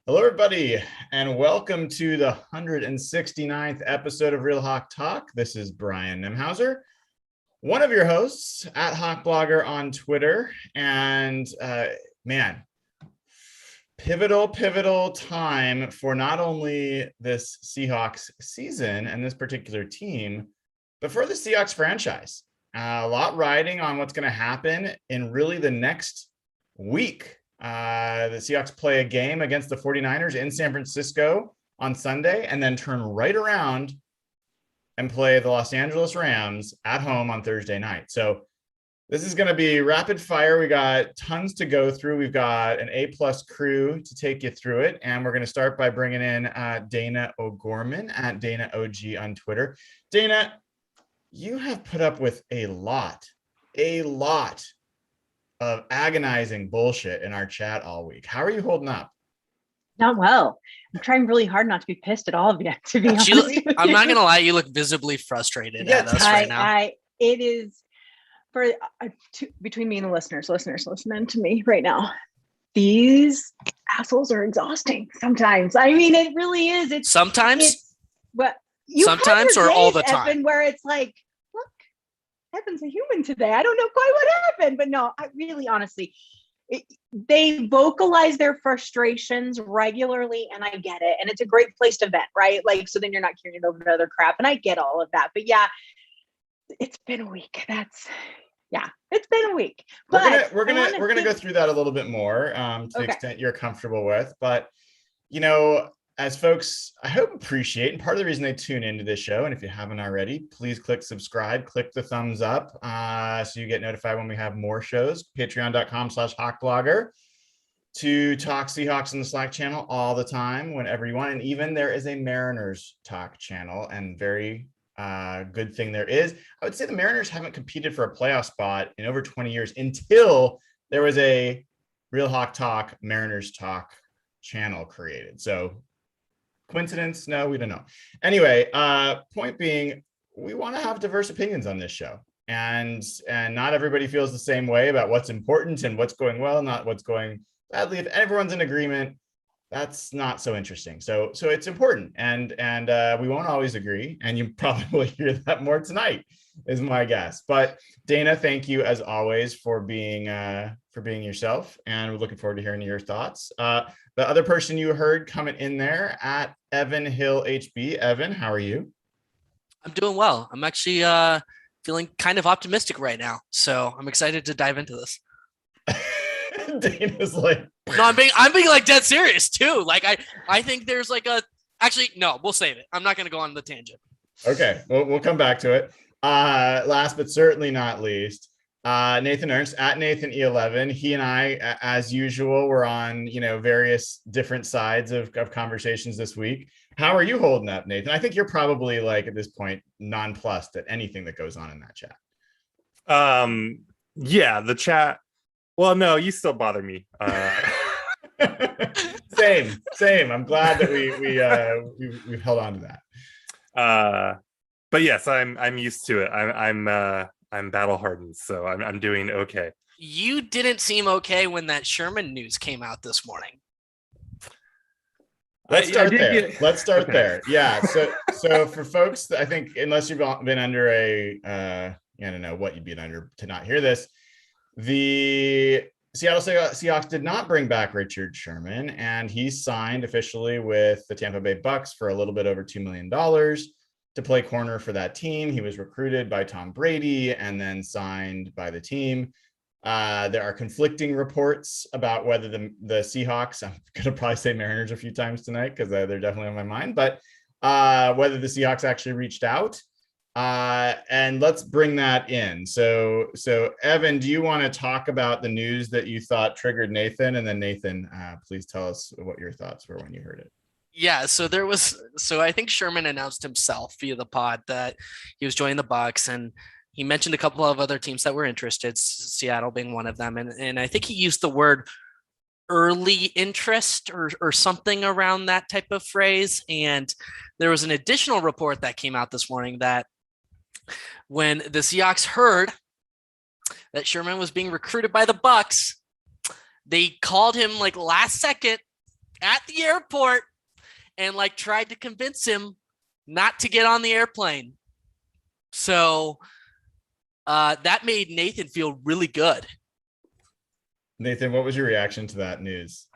Hello, everybody, and welcome to the 169th episode of Real Hawk Talk. This is Brian Nemhauser, one of your hosts at Hawk Blogger on Twitter. And man, pivotal time for not only this Seahawks season and this particular team, but for the Seahawks franchise. A lot riding on what's going to happen in really the next week. The Seahawks play a game against the 49ers in San Francisco on Sunday and then turn right around and play the Los Angeles Rams at home on Thursday night. So this is going to be rapid fire. We got tons to go through. We've got an A-plus crew to take you through it. And we're going to start by bringing in Dayna O'Gorman at Dayna OG on Twitter. Dayna, you have put up with a lot of agonizing bullshit in our chat all week. How are you holding up? Not well. I'm trying really hard not to be pissed at all of you, to be honest. I'm not going to lie. You look visibly frustrated at us right now. It is for between me and the listeners listening to me right now. These assholes are exhausting sometimes. I mean, it really is. It's sometimes or days, all the time. Evan, where it's like, look, Evan's a human today. I don't know quite what happened, but no, I really, honestly, they vocalize their frustrations regularly, and I get it. And it's a great place to vent, right? Like, so then you're not carrying it over to other crap. And I get all of that. But yeah, it's been a week. It's been a week. But we're gonna go through that a little bit more to the extent you're comfortable with. But you know, as folks, I hope appreciate, and part of the reason they tune into this show, and if you haven't already, please click subscribe, click the thumbs up, so you get notified when we have more shows. Patreon.com/HawkBlogger to talk Seahawks in the Slack channel all the time, whenever you want. And even there is a Mariners talk channel, and very good thing there is. I would say the Mariners haven't competed for a playoff spot in over 20 years until there was a Real Hawk Talk Mariners talk channel created. So coincidence? No, we don't know. Anyway, point being, we want to have diverse opinions on this show, and not everybody feels the same way about what's important and what's going well, not what's going badly. If everyone's in agreement, that's not so interesting. So it's important, and we won't always agree, and you probably will hear that more tonight, is my guess. But Dayna, thank you as always for being yourself, and we're looking forward to hearing your thoughts. The other person you heard coming in there at Evan Hill HB. Evan, how are you? I'm doing well. I'm actually feeling kind of optimistic right now, so I'm excited to dive into this. Dana's like, no, I'm being like dead serious too. Like I think there's like actually no, we'll save it. I'm not going to go on the tangent. Okay, we'll come back to it. Last but certainly not least, Nathan Ernst at Nathan E11. He and I, as usual, were on various different sides of conversations this week. How are you holding up, Nathan? I think you're probably, like, at this point, nonplussed at anything that goes on in that chat. Yeah, the chat. Well, no, you still bother me. Same. I'm glad that we've held on to that. But yes, I'm used to it. I'm battle hardened, so I'm doing okay. You didn't seem okay when that Sherman news came out this morning. Let's start there. Yeah. So for folks, I think, unless you've been under I don't know what you'd be under to not hear this, the Seattle Seahawks did not bring back Richard Sherman, and he signed officially with the Tampa Bay Bucks for a little bit over $2 million to play corner for that team. He was recruited by Tom Brady and then signed by the team. There are conflicting reports about whether the Seahawks, I'm going to probably say Mariners a few times tonight because they're definitely on my mind, but whether the Seahawks actually reached out. And let's bring that in. So Evan, do you want to talk about the news that you thought triggered Nathan? And then Nathan, please tell us what your thoughts were when you heard it. Yeah, so I think Sherman announced himself via the pod that he was joining the Bucks, and he mentioned a couple of other teams that were interested, Seattle being one of them. And I think he used the word early interest or something around that type of phrase. And there was an additional report that came out this morning that when the Seahawks heard that Sherman was being recruited by the Bucks, they called him like last second at the airport and like tried to convince him not to get on the airplane. So that made Nathan feel really good. Nathan, what was your reaction to that news?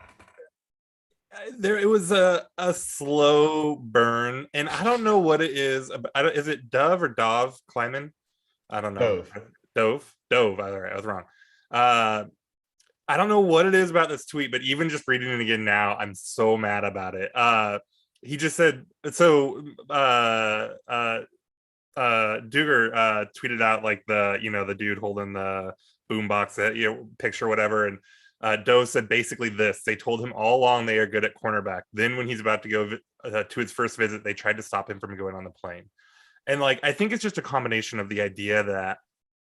It was a slow burn, and I don't know what it is. Is it Dove or Dove Kleiman? I don't know. Dove. All right, I was wrong. I don't know what it is about this tweet, but even just reading it again now, I'm so mad about it. He just said so. Duger tweeted out like the dude holding the boombox picture, whatever, and Doe said basically this: they told him all along they are good at cornerback. Then when he's about to go to his first visit, they tried to stop him from going on the plane. And like, I think it's just a combination of the idea that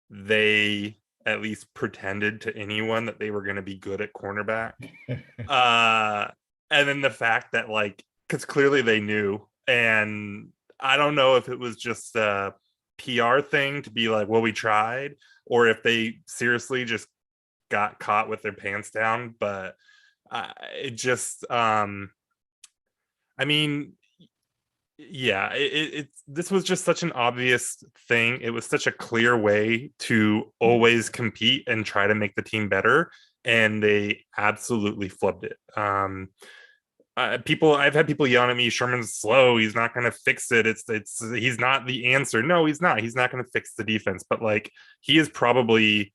they at least pretended to anyone that they were going to be good at cornerback. And then the fact that like, because clearly they knew, and I don't know if it was just a PR thing to be like, well, we tried, or if they seriously just got caught with their pants down. But it just, I mean, yeah, this was just such an obvious thing. It was such a clear way to always compete and try to make the team better, and they absolutely flubbed it. I've had people yelling at me, Sherman's slow, he's not going to fix it, he's not the answer. No, he's not going to fix the defense, but like he would probably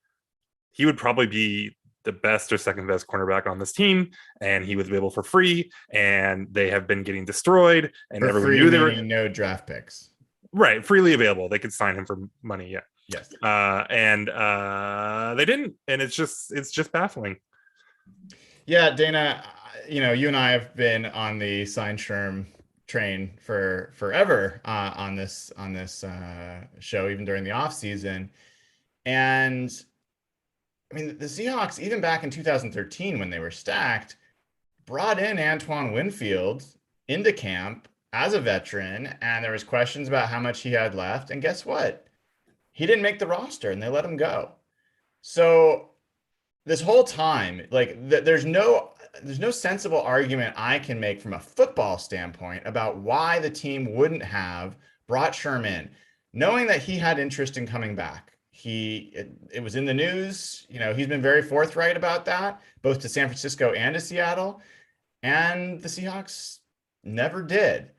be the best or second best cornerback on this team, and he was available for free, and they have been getting destroyed, and for everyone free, knew they were no draft picks, right, freely available. They could sign him for money. Yes. And they didn't, and it's just baffling. Yeah, Dayna, you and I have been on the sign Sherm train for forever on this show, even during the off season. And I mean, the Seahawks, even back in 2013 when they were stacked, brought in Antoine Winfield into camp as a veteran, and there was questions about how much he had left. And guess what? He didn't make the roster, and they let him go. So this whole time, like, there's no sensible argument I can make from a football standpoint about why the team wouldn't have brought Sherm in, knowing that he had interest in coming back. It was in the news. He's been very forthright about that, both to San Francisco and to Seattle, and the Seahawks never did.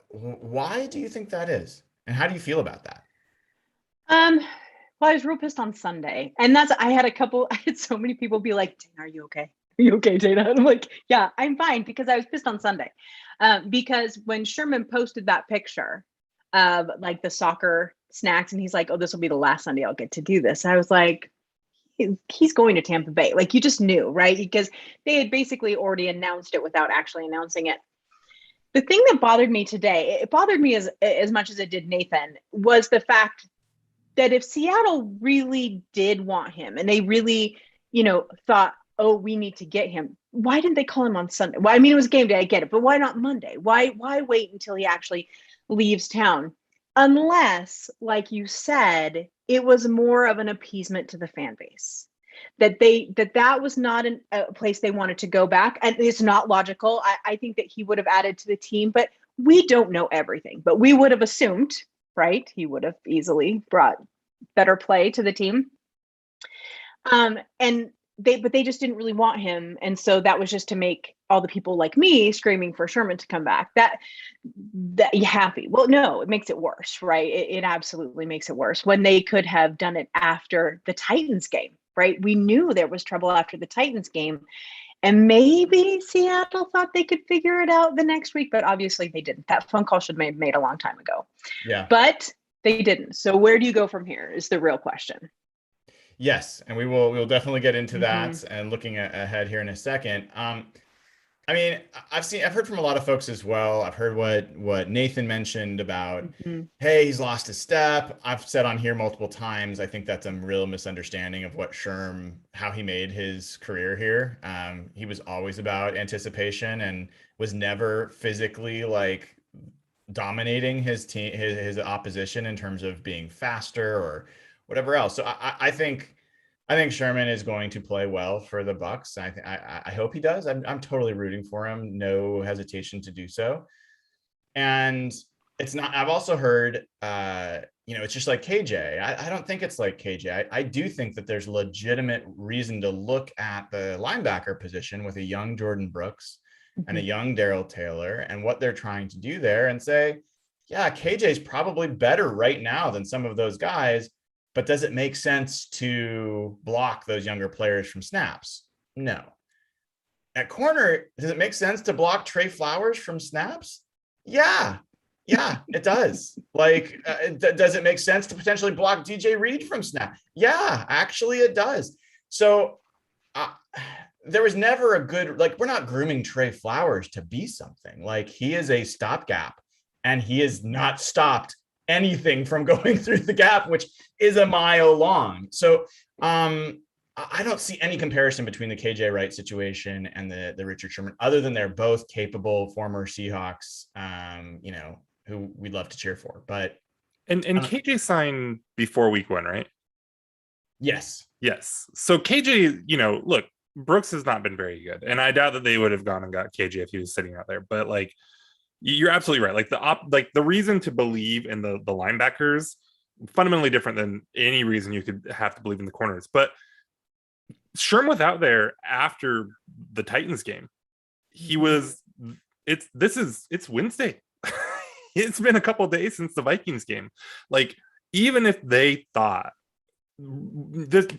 Why do you think that is? And how do you feel about that? Well, I was real pissed on Sunday, and I had so many people be like, Dayna, are you okay? Are you okay, Dayna? And I'm like, yeah, I'm fine, because I was pissed on Sunday. Because when Sherman posted that picture of like the soccer snacks, and he's like, oh, this will be the last Sunday I'll get to do this, I was like, he's going to Tampa Bay. Like, you just knew, right? Because they had basically already announced it without actually announcing it. The thing that bothered me today, it bothered me as much as it did Nathan, was the fact that if Seattle really did want him, and they really, thought, oh, we need to get him, why didn't they call him on Sunday? Well, I mean, it was game day, I get it, but why not Monday? Why wait until he actually leaves town? Unless, like you said, it was more of an appeasement to the fan base, that was not a place they wanted to go back. And it's not logical. I think that he would have added to the team, but we don't know everything. But we would have assumed, right, he would have easily brought better play to the team. But they just didn't really want him. And so that was just to make all the people like me screaming for Sherman to come back that you happy. Well, no, it makes it worse, right? It absolutely makes it worse when they could have done it after the Titans game, right? We knew there was trouble after the Titans game, and maybe Seattle thought they could figure it out the next week, but obviously they didn't. That phone call should have been made a long time ago. Yeah. But they didn't. So where do you go from here is the real question. Yes, and we'll definitely get into that and looking ahead here in a second. I mean, I've heard from a lot of folks as well. I've heard what Nathan mentioned about, hey, he's lost his step. I've said on here multiple times, I think that's a real misunderstanding of what Sherm, how he made his career here. He was always about anticipation and was never physically like dominating his team, his opposition in terms of being faster or whatever else. So I think I think Sherman is going to play well for the Bucks. I hope he does. I'm totally rooting for him. No hesitation to do so. And it's not, I've also heard, it's just like KJ. I don't think it's like KJ. I do think that there's legitimate reason to look at the linebacker position with a young Jordan Brooks and a young Darrell Taylor and what they're trying to do there and say, yeah, KJ is probably better right now than some of those guys, but does it make sense to block those younger players from snaps? No. At corner, does it make sense to block Trey Flowers from snaps? Yeah, it does. Like, does it make sense to potentially block DJ Reed from snap? Yeah, actually it does. So there was never a good, like, we're not grooming Trey Flowers to be something. Like, he is a stopgap, and he has not stopped anything from going through the gap, which is a mile long. So I don't see any comparison between the KJ Wright situation and the Richard Sherman, other than they're both capable former Seahawks, who we'd love to cheer for. But and KJ signed before week 1, right? Yes. So KJ, look, Brooks has not been very good, and I doubt that they would have gone and got KJ if he was sitting out there. But like, you're absolutely right. Like the reason to believe in the linebackers fundamentally different than any reason you could have to believe in the corners. But Sherm was out there after the Titans game. It's Wednesday. It's been a couple of days since the Vikings game. Like, even if they thought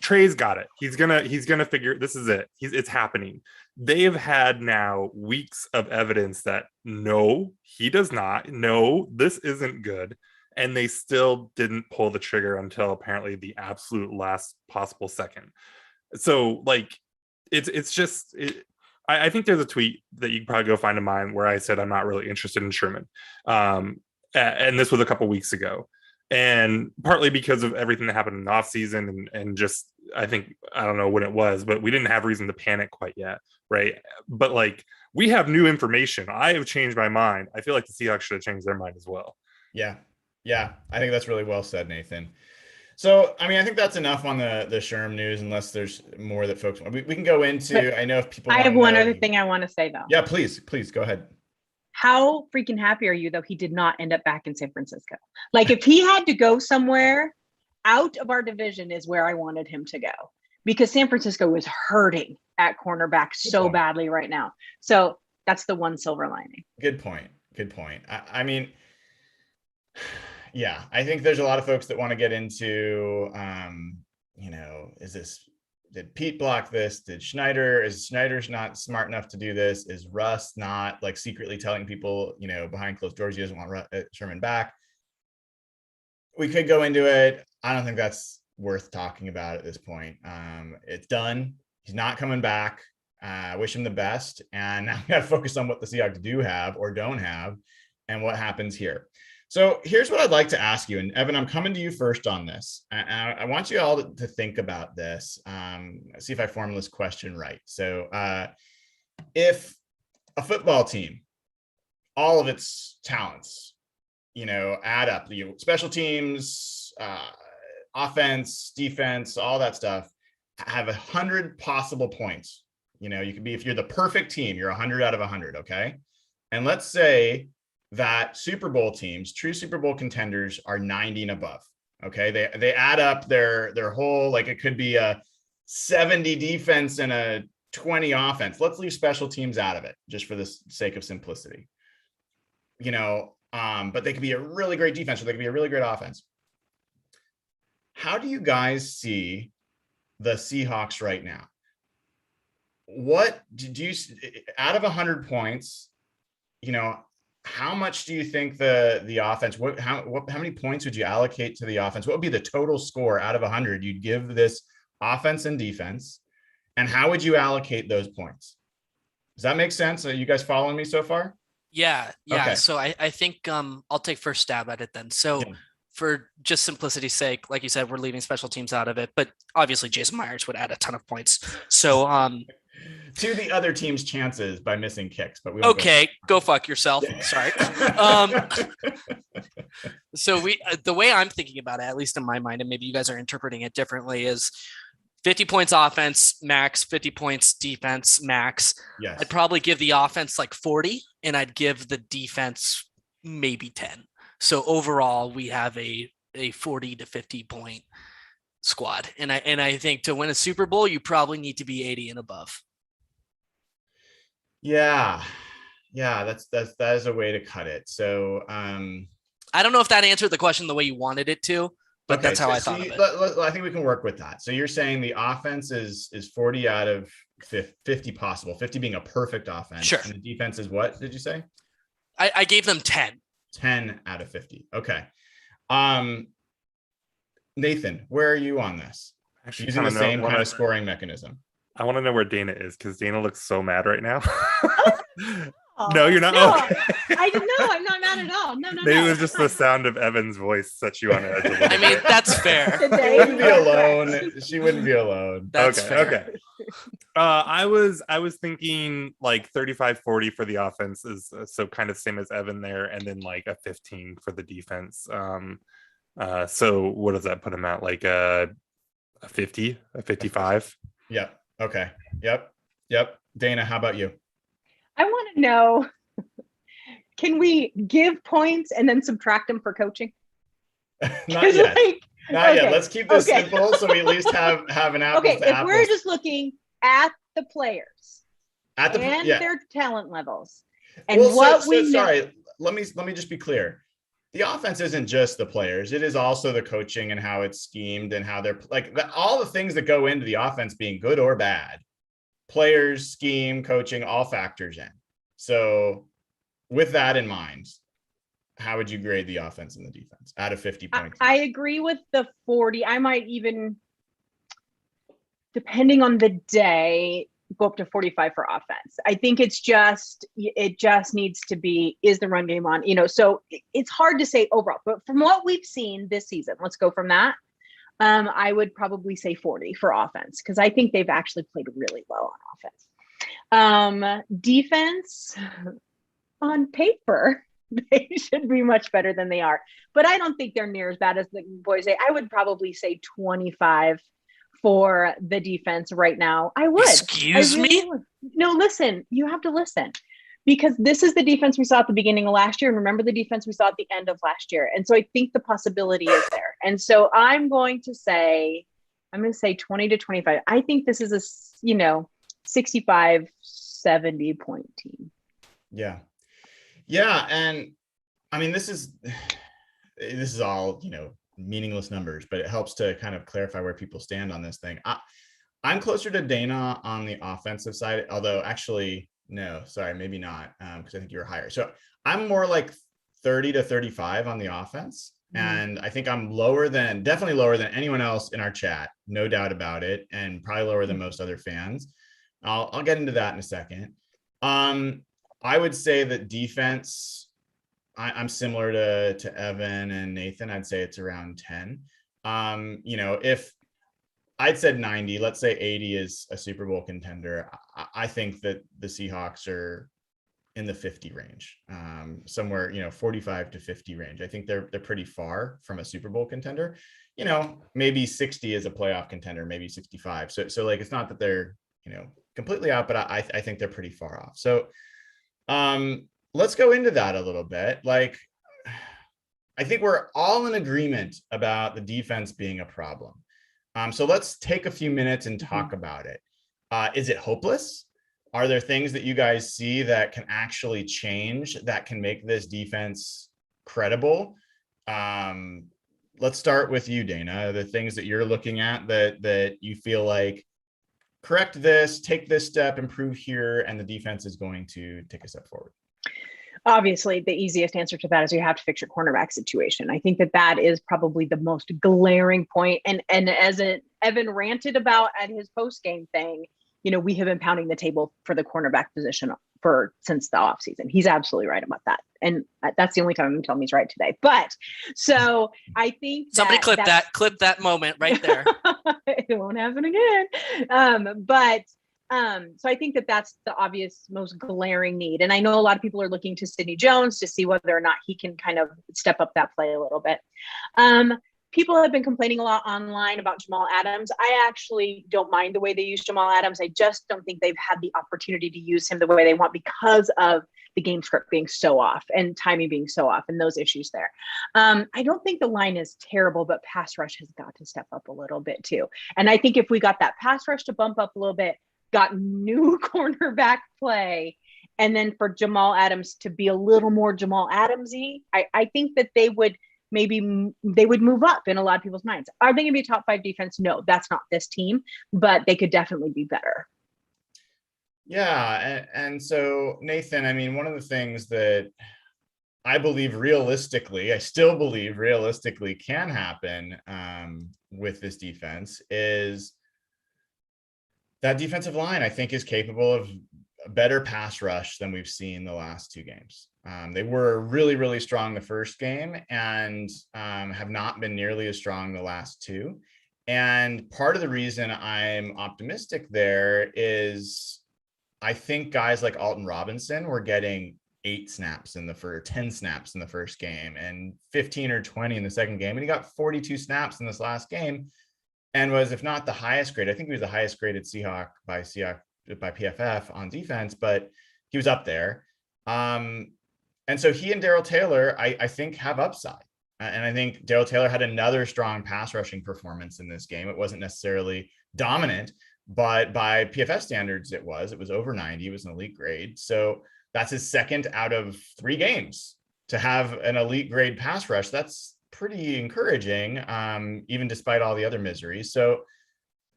Trey's got it, he's gonna figure, this is it. It's happening. They have had now weeks of evidence that no, he does not. No, this isn't good. And they still didn't pull the trigger until apparently the absolute last possible second. So like, it's just, I think there's a tweet that you can probably go find of mine where I said I'm not really interested in Sherman. And this was a couple weeks ago. And partly because of everything that happened in the offseason and just, I don't know when it was, but we didn't have reason to panic quite yet, right? But like, we have new information. I have changed my mind. I feel like the Seahawks should have changed their mind as well. Yeah. I think that's really well said, Nathan. So, I mean, I think that's enough on the Sherm news, unless there's more that folks want. We can go into, but I know if people, I have one other thing I want to say though. Yeah, please go ahead. How freaking happy are you though he did not end up back in San Francisco? Like, if he had to go somewhere out of our division is where I wanted him to go, because San Francisco is hurting at cornerback so badly right now. So that's the one silver lining. Good point. I mean, yeah, I think there's a lot of folks that want to get into, did Pete block this? Is Schneider's not smart enough to do this? Is Russ not like secretly telling people, behind closed doors, he doesn't want Sherman back? We could go into it. I don't think that's worth talking about at this point. It's done. He's not coming back. Wish him the best. And now we got to focus on what the Seahawks do have or don't have and what happens here. So here's what I'd like to ask you. And Evan, I'm coming to you first on this. I want you all to think about this. See if I form this question right. So if a football team, all of its talents, add up, special teams, offense, defense, all that stuff, have 100 possible points. You could be, if you're the perfect team, you're 100 out of 100. Okay. And let's say that Super Bowl teams, true Super Bowl contenders, are 90 and above. Okay. They add up their whole, like, it could be a 70 defense and a 20 offense. Let's leave special teams out of it just for the sake of simplicity. But they could be a really great defense, or they could be a really great offense. How do you guys see the Seahawks right now? What did you, out of 100 points, how much do you think the offense, how many points would you allocate to the offense? What would be the total score out of 100 you'd give this offense and defense? And how would you allocate those points? Does that make sense? Are you guys following me so far? Yeah. Okay. So I think I'll take first stab at it then. So for just simplicity's sake, like you said, we're leaving special teams out of it, but obviously Jason Myers would add a ton of points. So to the other team's chances by missing kicks, but we go fuck yourself. Sorry. So the way I'm thinking about it, at least in my mind, and maybe you guys are interpreting it differently, is 50 points offense max, 50 points defense max. Yes. I'd probably give the offense like 40 and I'd give the defense maybe 10. So overall we have a 40 to 50 point squad. And I think to win a Super Bowl, you probably need to be 80 and above. Yeah. That is a way to cut it. So, I don't know if that answered the question the way you wanted it to, but that's how I thought of it. I think we can work with that. So you're saying the offense is 40 out of 50 possible, 50 being a perfect offense. Sure. And the defense is what did you say? I gave them 10. 10 out of 50. Okay. Nathan, where are you on this? Actually, using the same kind of scoring mechanism. I want to know where Dayna is because Dayna looks so mad right now. Oh, no, you're not. No, okay. I'm not mad at all. No. Maybe it was just the sound of Evan's voice set you on edge a little I mean, bit. that's fair. She wouldn't be alone. She wouldn't be alone. That's okay. fair. Okay. I was thinking like 35-40 for the offense is so kind of same as Evan there, and then like a 15 for the defense. So what does that put him at? Like a 50, a 55? Yep. Okay. Yep. Dayna, how about you? I want to know, can we give points and then subtract them for coaching? Not yet. Not yet. Let's keep this simple so we at least have an apples to if apples. we're just looking at the players and yeah. their talent levels and know. Sorry, let me just be clear. The offense isn't just the players. It is also the coaching and how it's schemed and how they're all the things that go into the offense being good or bad. Players, scheme, coaching, all factors in. So with that in mind, how would you grade the offense and the defense out of 50 points? I agree with the 40. I might even, depending on the day, go up to 45 for offense. I think it just needs to be, is the run game on, so it's hard to say overall, but from what we've seen this season, let's go from that. I would probably say 40 for offense because I think they've actually played really well on offense. Defense, on paper, they should be much better than they are, but I don't think they're near as bad as the boys say. I would probably say 25 for the defense right now. I would. Excuse me? Would. No, listen, you have to listen. Because this is the defense we saw at the beginning of last year. And remember the defense we saw at the end of last year. And so I think the possibility is there. And so I'm going to say 20 to 25. I think this is a, 65, 70 point team. Yeah. Yeah. And I mean, this is all, meaningless numbers, but it helps to kind of clarify where people stand on this thing. I'm closer to Dayna on the offensive side, although actually, no, sorry, maybe not, because I think you were higher. So I'm more like 30 to 35 on the offense. And I think I'm definitely lower than anyone else in our chat, no doubt about it, and probably lower than most other fans. I'll get into that in a second. I would say that defense, I'm similar to Evan and Nathan. I'd say it's around 10. If I'd said 90, let's say 80 is a Super Bowl contender. I think that the Seahawks are in the 50 range, somewhere, 45 to 50 range. I think they're pretty far from a Super Bowl contender. Maybe 60 is a playoff contender, maybe 65. So like, it's not that they're, completely out, but I think they're pretty far off. So let's go into that a little bit. Like, I think we're all in agreement about the defense being a problem. So let's take a few minutes and talk about it. Is it hopeless? Are there things that you guys see that can actually change, that can make this defense credible? Let's start with you, Dayna. The things that you're looking at that you feel like, correct this, take this step, improve here, and the defense is going to take a step forward. Obviously, the easiest answer to that is you have to fix your cornerback situation. I think that is probably the most glaring point. And as Evan ranted about at his post-game thing, we have been pounding the table for the cornerback position since the offseason. He's absolutely right about that. And that's the only time I'm telling him he's right today. But so I think somebody clip that moment right there. It won't happen again. So I think that's the obvious, most glaring need. And I know a lot of people are looking to Sidney Jones to see whether or not he can kind of step up that play a little bit. people have been complaining a lot online about Jamal Adams. I actually don't mind the way they use Jamal Adams. I just don't think they've had the opportunity to use him the way they want because of the game script being so off and timing being so off and those issues there. I don't think the line is terrible, but pass rush has got to step up a little bit too. And I think if we got that pass rush to bump up a little bit, got new cornerback play, and then for Jamal Adams to be a little more Jamal Adams-y, I think that they would move up in a lot of people's minds. Are they going to be a top 5 defense? No, that's not this team, but they could definitely be better. Yeah. And so, Nathan, I mean, one of the things that I still believe realistically can happen with this defense is that defensive line, I think, is capable of a better pass rush than we've seen the last 2 games. They were really, really strong the first game and have not been nearly as strong the last 2. And part of the reason I'm optimistic there is I think guys like Alton Robinson were getting 10 snaps in the first game and 15 or 20 in the second game. And he got 42 snaps in this last game and was, if not the highest grade, I think he was the highest graded Seahawk by PFF on defense, but he was up there. And so he and Darrell Taylor, I think, have upside. And I think Darrell Taylor had another strong pass rushing performance in this game. It wasn't necessarily dominant, but by PFF standards, it was over 90. It was an elite grade. So that's his second out of 3 games to have an elite grade pass rush. That's pretty encouraging, even despite all the other miseries. So,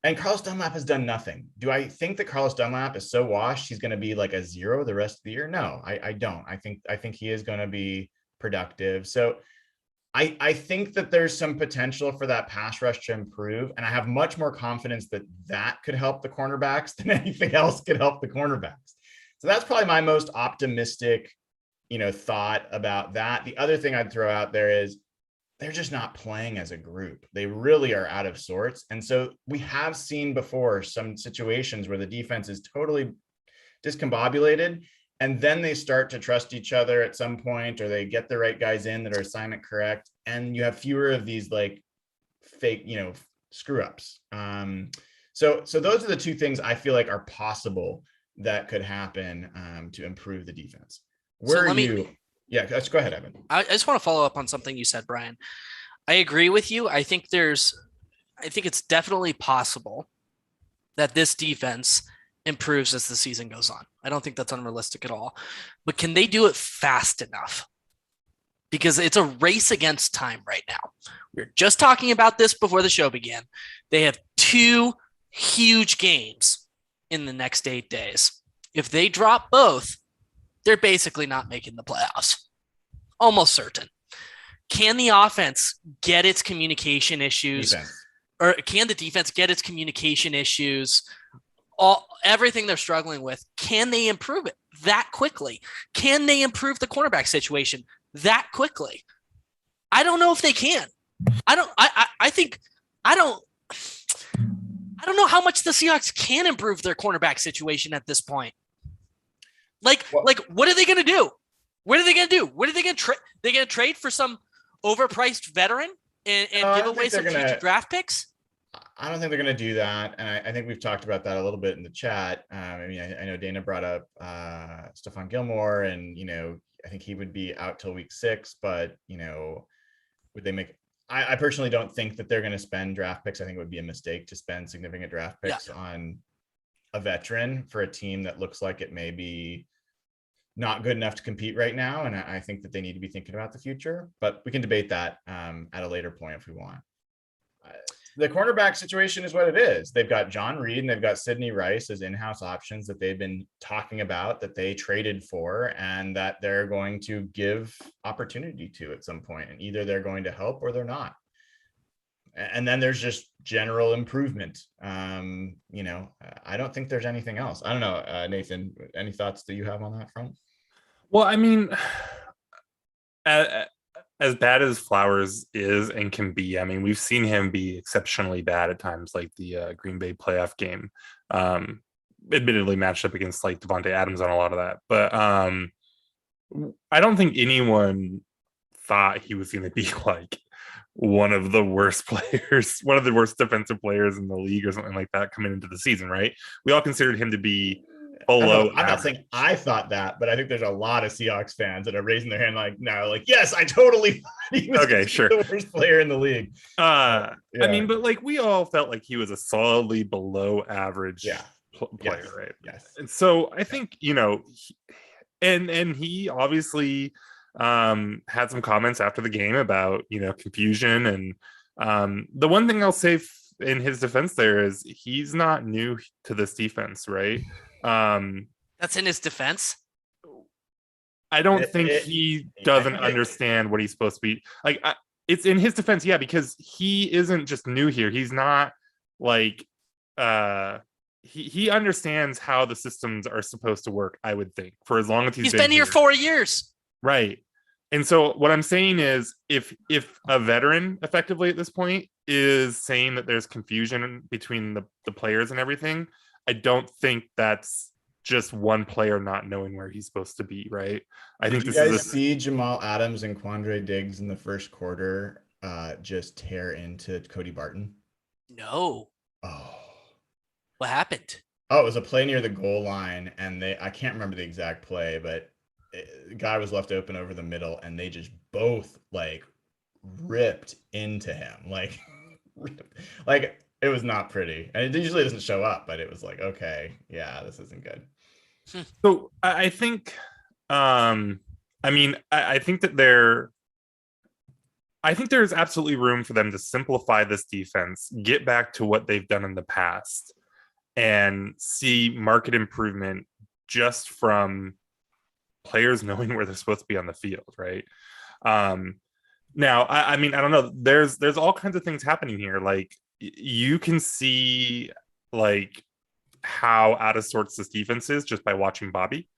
and Carlos Dunlap has done nothing. Do I think that Carlos Dunlap is so washed he's going to be like a 0 the rest of the year? No, I don't. I think he is going to be productive. So I think that there's some potential for that pass rush to improve. And I have much more confidence that could help the cornerbacks than anything else could help the cornerbacks. So that's probably my most optimistic, thought about that. The other thing I'd throw out there is they're just not playing as a group. They really are out of sorts. And so we have seen before some situations where the defense is totally discombobulated, and then they start to trust each other at some point, or they get the right guys in that are assignment correct. And you have fewer of these like fake, screw ups. So those are the 2 things I feel like are possible that could happen to improve the defense. Yeah, let's go ahead, Evan. I just want to follow up on something you said, Brian. I agree with you. I think it's definitely possible that this defense improves as the season goes on. I don't think that's unrealistic at all. But can they do it fast enough? Because it's a race against time right now. We were just talking about this before the show began. They have 2 huge games in the next 8 days. If they drop both, they're basically not making the playoffs. Almost certain. Can the offense get its communication issues? Or can the defense get its communication issues? Everything they're struggling with, can they improve it that quickly? Can they improve the cornerback situation that quickly? I don't know if they can. I don't know how much the Seahawks can improve their cornerback situation at this point. Like what are they going to do? What are they going to do? What are they going to trade? They going to trade for some overpriced veteran and give away some future draft picks? I don't think they're going to do that. And I think we've talked about that a little bit in the chat. I know Dayna brought up Stephon Gilmore, and, I think he would be out till week 6, but, would they make, I personally don't think that they're going to spend draft picks. I think it would be a mistake to spend significant draft picks on a veteran for a team that looks like it may be not good enough to compete right now. And I think that they need to be thinking about the future, but we can debate that at a later point if we want. The cornerback situation is what it is. They've got John Reed and they've got Sidney Rice as in-house options that they've been talking about, that they traded for, and that they're going to give opportunity to at some point. And either they're going to help or they're not. And then there's just general improvement. I don't think there's anything else. I don't know, Nathan, any thoughts that you have on that front? Well, I mean, as bad as Flowers is and can be, I mean, we've seen him be exceptionally bad at times, like the Green Bay playoff game. Admittedly matched up against like Devontae Adams on a lot of that. But I don't think anyone thought he was going to be like one of the worst players, one of the worst defensive players in the league or something like that coming into the season, right? We all considered him to be below I'm not saying I thought that, but I think there's a lot of Seahawks fans that are raising their hand like, no, like, yes, I totally thought he was the worst player in the league. Yeah. I mean, but like we all felt like he was a solidly below average player, right? Yes. And so I think, you know, and he obviously had some comments after the game about, you know, confusion. And the one thing I'll say in his defense there is he's not new to this defense, right? That's in his defense. I don't think he doesn't understand what he's supposed to be like. It's in his defense, yeah, because he isn't just new here. He's not like he understands how the systems are supposed to work, I would think, for as long as he's been here 4 years. Right. And so what I'm saying is if a veteran effectively at this point is saying that there's confusion between the players and everything, I don't think that's just one player not knowing where he's supposed to be, right? I think you guys see Jamal Adams and Quandre Diggs in the first quarter just tear into Cody Barton? No. Oh. What happened? Oh, it was a play near the goal line, and I can't remember the exact play, but the guy was left open over the middle, and they just both like ripped into him, like it was not pretty. And it usually doesn't show up, but it was like, okay, yeah, this isn't good. So I think, I mean, I think that I think there's absolutely room for them to simplify this defense, get back to what they've done in the past, and see market improvement just from players knowing where they're supposed to be on the field, right? Now, I mean, I don't know. There's all kinds of things happening here. Like you can see like how out of sorts this defense is just by watching Bobby.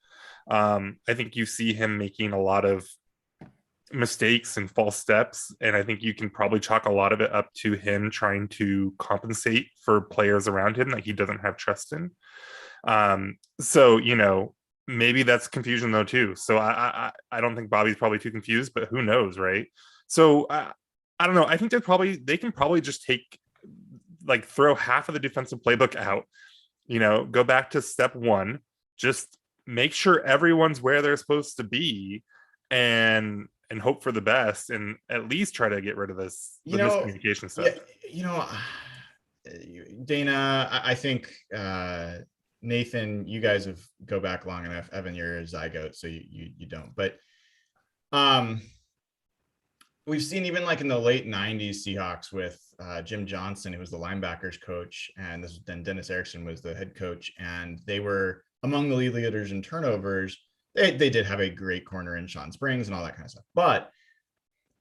I think you see him making a lot of mistakes and false steps, and I think you can probably chalk a lot of it up to him trying to compensate for players around him that he doesn't have trust in. So, you know, maybe that's confusion though too. So I don't think Bobby's probably too confused, but who knows, right? So I don't know. I think they can probably just throw half of the defensive playbook out, you know, go back to step one, just make sure everyone's where they're supposed to be, and hope for the best, and at least try to get rid of this miscommunication stuff. Yeah, you know, Dayna, I think Nathan, you guys go back long enough. Evan, you're a zygote, so you don't. But we've seen even like in the late 90s Seahawks with Jim Johnson, who was the linebackers coach, and then Dennis Erickson was the head coach, and they were among the lead leaders in turnovers. They did have a great corner in Sean Springs and all that kind of stuff. But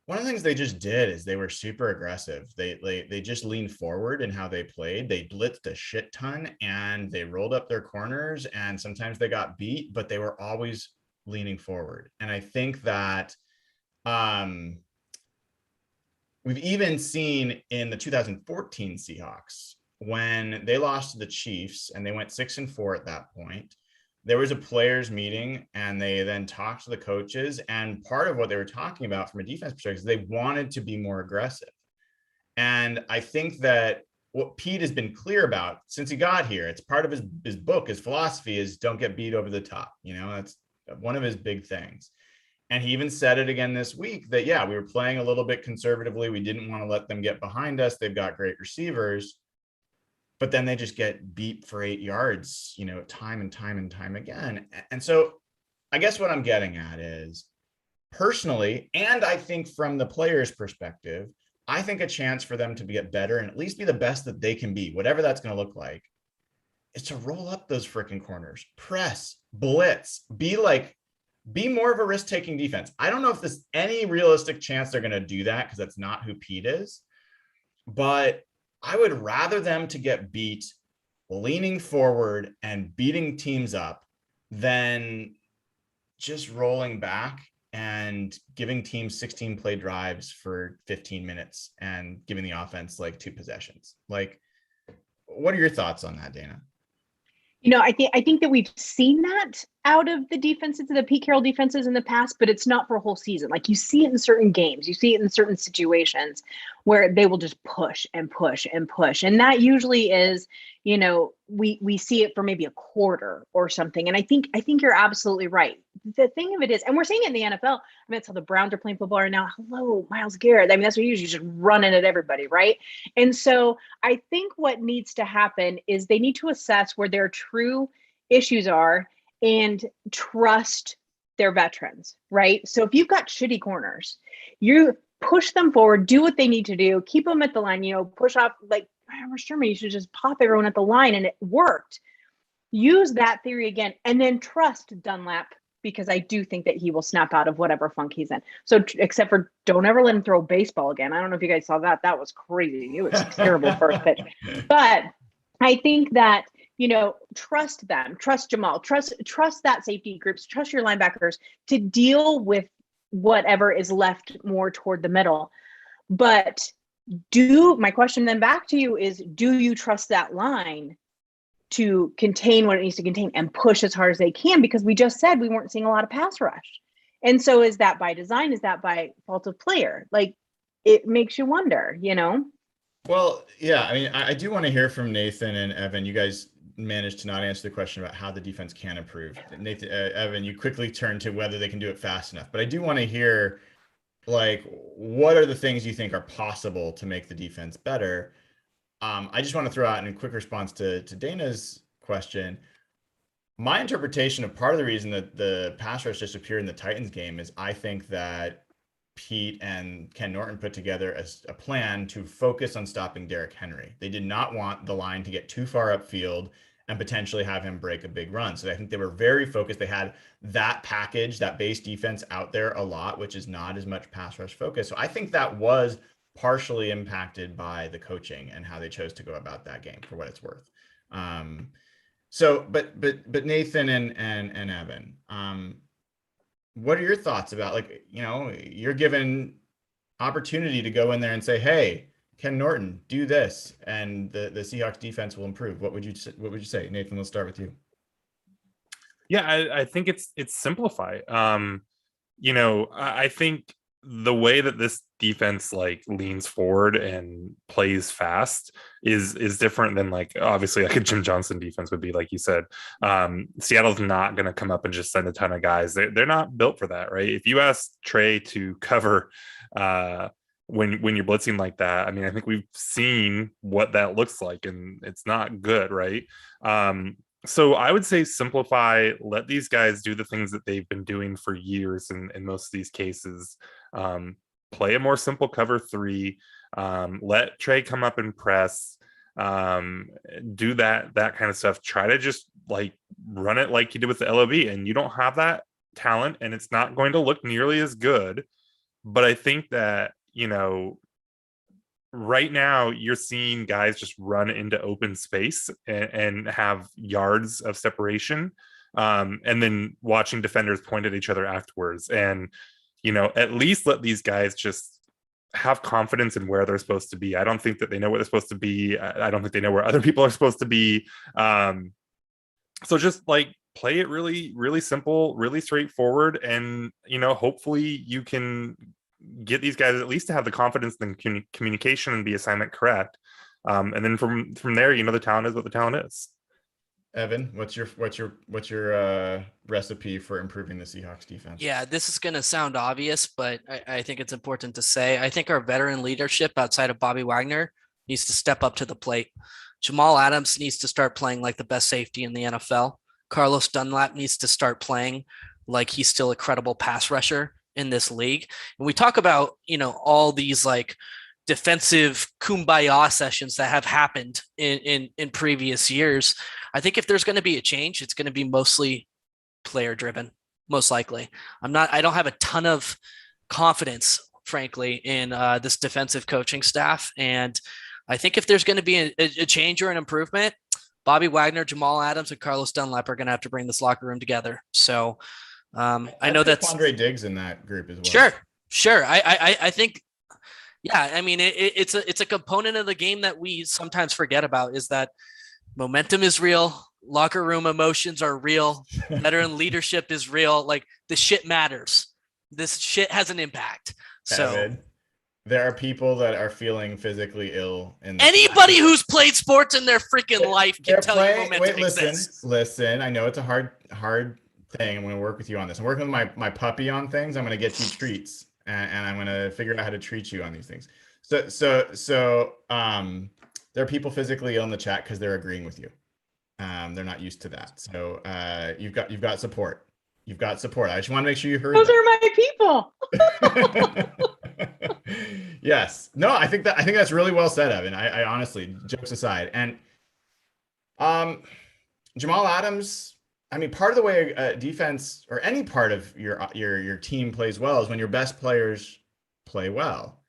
one of the things they just did is they were super aggressive. They just leaned forward in how they played. They blitzed a shit ton, and they rolled up their corners, and sometimes they got beat, but they were always leaning forward. And I think that we've even seen in the 2014 Seahawks, when they lost to the Chiefs and they went 6-4 at that point, there was a players meeting, and they then talked to the coaches. And part of what they were talking about from a defense perspective is they wanted to be more aggressive. And I think that what Pete has been clear about since he got here, it's part of his book, his philosophy is don't get beat over the top. You know, that's one of his big things. And he even said it again this week that, yeah, we were playing a little bit conservatively. We didn't want to let them get behind us. They've got great receivers. But then they just get beat for 8 yards, you know, time and time again. And so I guess what I'm getting at is personally, and I think from the players' perspective, I think a chance for them to get better and at least be the best that they can be, whatever that's going to look like, is to roll up those freaking corners, press, blitz, be more of a risk-taking defense. I don't know if there's any realistic chance they're going to do that, because that's not who Pete is. But I would rather them to get beat leaning forward and beating teams up than just rolling back and giving teams 16 play drives for 15 minutes and giving the offense like 2 possessions. Like, what are your thoughts on that, Dayna? You know, I think that we've seen that out of the defenses, the Pete Carroll defenses in the past, but it's not for a whole season. Like you see it in certain games, you see it in certain situations where they will just push and push and push. And that usually is, we see it for maybe a quarter or something. And I think you're absolutely right. The thing of it is, and we're seeing it in the NFL. I mean, that's how the Browns are playing football right now. Hello, Myles Garrett. I mean, that's what you usually just running at everybody, right? And so I think what needs to happen is they need to assess where their true issues are and trust their veterans, right? So if you've got shitty corners, you push them forward, do what they need to do, keep them at the line, push off, like Sherman, you should just pop everyone at the line, and it worked. Use that theory again, and then trust Dunlap, because I do think that he will snap out of whatever funk he's in. So except for don't ever let him throw baseball again. I don't know if you guys saw that. That was crazy. It was terrible first pitch. But I think that, trust them, trust Jamal, trust that safety groups, trust your linebackers to deal with whatever is left more toward the middle. But my question then back to you is, do you trust that line to contain what it needs to contain and push as hard as they can? Because we just said we weren't seeing a lot of pass rush. And so is that by design? Is that by fault of player? Like, it makes you wonder, Well, yeah, I mean, I do want to hear from Nathan and Evan. You guys managed to not answer the question about how the defense can improve. Nathan, Evan, you quickly turned to whether they can do it fast enough. But I do want to hear, like, what are the things you think are possible to make the defense better? I just want to throw out in a quick response to Dayna's question. My interpretation of part of the reason that the pass rush disappeared in the Titans game is I think that Pete and Ken Norton put together a plan to focus on stopping Derrick Henry. They did not want the line to get too far upfield and potentially have him break a big run. So I think they were very focused. They had that package, that base defense out there a lot, which is not as much pass rush focus. So I think that was partially impacted by the coaching and how they chose to go about that game, for what it's worth. But Nathan and Evan, what are your thoughts about, like, you're given opportunity to go in there and say, hey, Ken Norton, do this, and the Seahawks defense will improve. What would you say? Nathan, let's start with you. Yeah, I think it's simplify. I think the way that this defense like leans forward and plays fast is different than, like, obviously like a Jim Johnson defense would be, like you said. Seattle's not going to come up and just send a ton of guys. They're not built for that, right? If you ask Trey to cover when you're blitzing like that, I mean, I think we've seen what that looks like, and it's not good, right? So I would say simplify, let these guys do the things that they've been doing for years in most of these cases. Play a more simple cover 3, let Trey come up and press, do that kind of stuff. Try to just like run it like you did with the LOB, and you don't have that talent and it's not going to look nearly as good. But I think that, right now you're seeing guys just run into open space and have yards of separation, and then watching defenders point at each other afterwards. And at least let these guys just have confidence in where they're supposed to be. I don't think that they know where they're supposed to be. I don't think they know where other people are supposed to be. So just like play it really, really simple, really straightforward. And, hopefully you can get these guys at least to have the confidence in communication and be assignment correct. And then from there, the talent is what the talent is. Evan, what's your recipe for improving the Seahawks defense? Yeah, this is going to sound obvious, but I think it's important to say. I think our veteran leadership outside of Bobby Wagner needs to step up to the plate. Jamal Adams needs to start playing like the best safety in the NFL. Carlos Dunlap needs to start playing like he's still a credible pass rusher in this league. And we talk about, all these like defensive kumbaya sessions that have happened in previous years. I think if there's going to be a change, it's going to be mostly player driven, most likely. I don't have a ton of confidence, frankly, in this defensive coaching staff. And I think if there's going to be a change or an improvement, Bobby Wagner, Jamal Adams, and Carlos Dunlap are going to have to bring this locker room together. So I know that's Andre Diggs in that group as well. Sure. I think, yeah, I mean, it's a component of the game that we sometimes forget about, is that momentum is real. locker room emotions are real. Veteran leadership is real. Like, the shit matters. This shit has an impact. So Evan, there are people that are feeling physically ill in anybody who's played sports in their freaking life can tell you momentum exists. Listen. I know it's a hard thing. I'm going to work with you on this. I'm working with my puppy on things. I'm going to get you treats, and I'm going to figure out how to treat you on these things. So there are people physically ill in the chat because they're agreeing with you. They're not used to that. So you've got support. You've got support. I just want to make sure you heard. Those are my people. Yes. No, I think that's really well said, Evan. I honestly, jokes aside, and Jamal Adams. I mean, part of the way defense or any part of your team plays well is when your best players play well.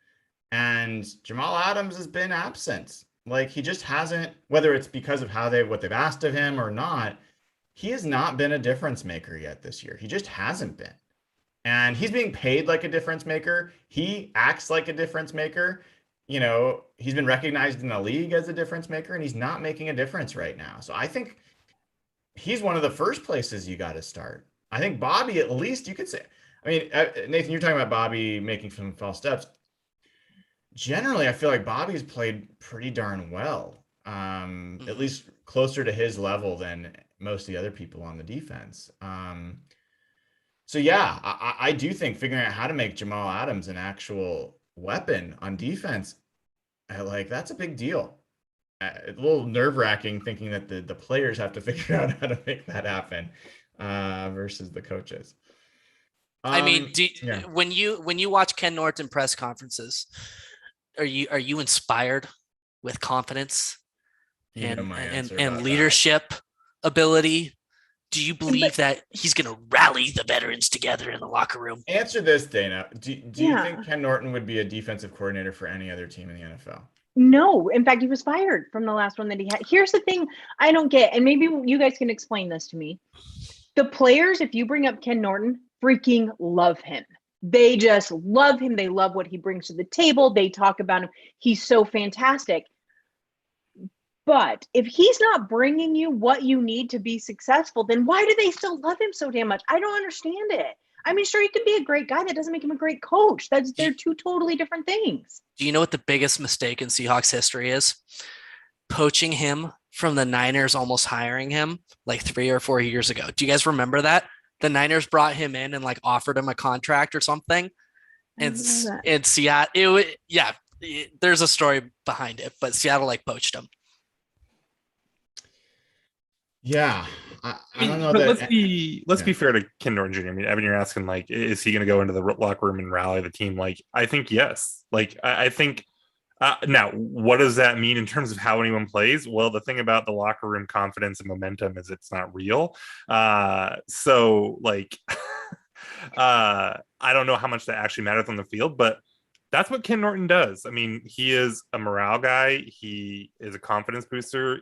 And Jamal Adams has been absent. Like, he just hasn't, whether it's because of what they've asked of him or not, he has not been a difference maker yet this year. He just hasn't been. And he's being paid like a difference maker. He acts like a difference maker. You know, he's been recognized in the league as a difference maker, and he's not making a difference right now. So I think he's one of the first places you got to start. I think Bobby, at least you could say, I mean, Nathan, you're talking about Bobby making some false steps. Generally, I feel like Bobby's played pretty darn well, at least closer to his level than most of the other people on the defense. So yeah, I do think figuring out how to make Jamal Adams an actual weapon on defense, that's a big deal. A little nerve-wracking thinking that the players have to figure out how to make that happen versus the coaches. I mean, when you watch Ken Norton press conferences, are you inspired with confidence and leadership ability? Do you believe that he's going to rally the veterans together in the locker room? Answer this, Dayna. Do you think Ken Norton would be a defensive coordinator for any other team in the NFL? No. In fact, he was fired from the last one that he had. Here's the thing I don't get, and maybe you guys can explain this to me. The players, if you bring up Ken Norton, freaking love him. They just love him. They love what he brings to the table. They talk about him. He's so fantastic. But if he's not bringing you what you need to be successful, then why do they still love him so damn much? I don't understand it. I mean, sure, he could be a great guy. That doesn't make him a great coach. They're two totally different things. Do you know what the biggest mistake in Seahawks history is? Poaching him from the Niners, almost hiring him like 3 or 4 years ago. Do you guys remember that? The Niners brought him in and offered him a contract or something. And Seattle, there's a story behind it, but Seattle poached him. Yeah, I don't know. But let's be fair to Ken Norton Jr. I mean, Evan, you're asking is he going to go into the locker room and rally the team? I think yes. I think now, what does that mean in terms of how anyone plays? Well, the thing about the locker room confidence and momentum is it's not real. I don't know how much that actually matters on the field, but that's what Ken Norton does. I mean, he is a morale guy. He is a confidence booster.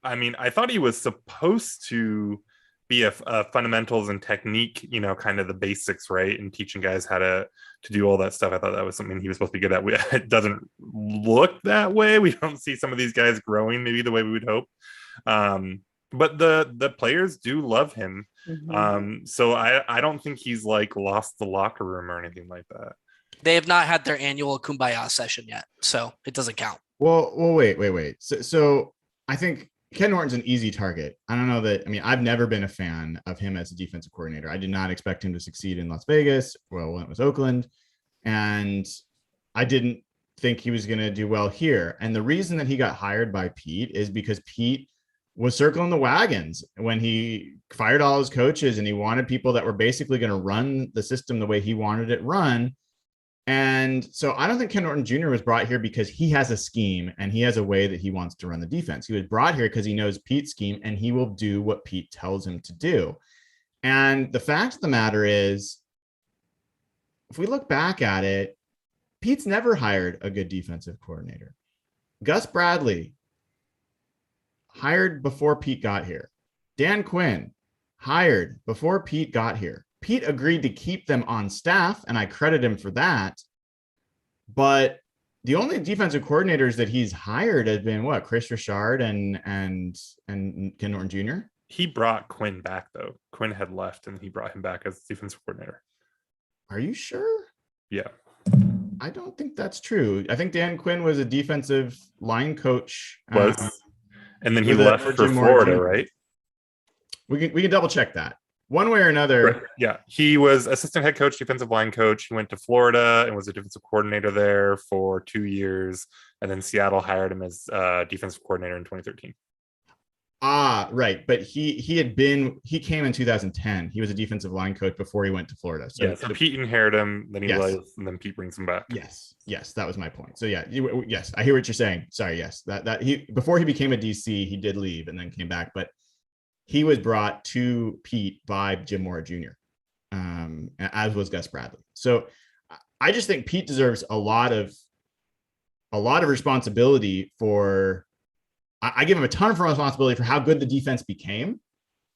I thought he was supposed to be a fundamentals and technique, kind of the basics, right? And teaching guys how to do all that stuff. I thought that was something he was supposed to be good at. It doesn't look that way. We don't see some of these guys growing maybe the way we would hope. But the players do love him. Mm-hmm. So I don't think he's lost the locker room or anything like that. They have not had their annual Kumbaya session yet, so it doesn't count. Well, wait. So I think Ken Norton's an easy target. I don't know that. I mean, I've never been a fan of him as a defensive coordinator. I did not expect him to succeed in Las Vegas. Well, when it was Oakland, and I didn't think he was going to do well here. And the reason that he got hired by Pete is because Pete was circling the wagons when he fired all his coaches, and he wanted people that were basically going to run the system the way he wanted it run. And so I don't think Ken Norton Jr. was brought here because he has a scheme and he has a way that he wants to run the defense. He was brought here because he knows Pete's scheme and he will do what Pete tells him to do. And the fact of the matter is, if we look back at it, Pete's never hired a good defensive coordinator. Gus Bradley, hired before Pete got here. Dan Quinn, hired before Pete got here. Pete agreed to keep them on staff, and I credit him for that. But the only defensive coordinators that he's hired has been what, Chris Richard and Ken Norton Jr. He brought Quinn back though. Quinn had left, and he brought him back as defensive coordinator. Are you sure? Yeah. I don't think that's true. I think Dan Quinn was a defensive line coach. And then he left for Florida, right? We can double check that. One way or another. Right. Yeah. He was assistant head coach, defensive line coach. He went to Florida and was a defensive coordinator there for 2 years. And then Seattle hired him as defensive coordinator in 2013. Right. But he came in 2010. He was a defensive line coach before he went to Florida. So Pete inherited him, then he left, and then Pete brings him back. Yes, that was my point. So yes, I hear what you're saying. Sorry, yes. That he, before he became a DC, he did leave and then came back, but he was brought to Pete by Jim Mora Jr., as was Gus Bradley. So I just think Pete deserves a lot of responsibility for. I give him a ton of responsibility for how good the defense became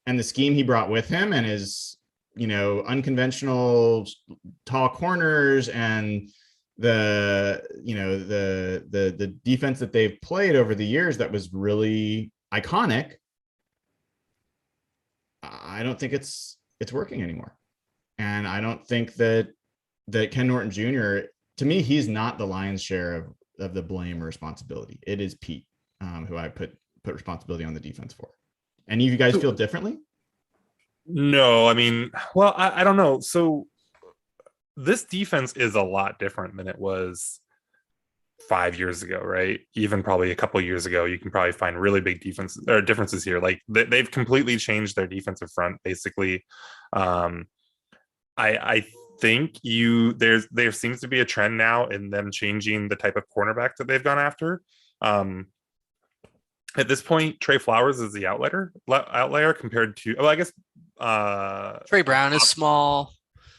and the scheme he brought with him and his, unconventional tall corners and the defense that they've played over the years that was really iconic. I don't think it's working anymore. And I don't think that Ken Norton Jr., to me, he's not the lion's share of the blame or responsibility. It is Pete. Who I put responsibility on the defense for. Any of you guys feel differently? No, I mean, well, I don't know. So this defense is a lot different than it was 5 years ago, right? Even probably a couple of years ago, you can probably find really big differences here. Like they've completely changed their defensive front, basically. I think there seems to be a trend now in them changing the type of cornerback that they've gone after. At this point, Trey Flowers is the outlier compared to, I guess Trey Brown is small.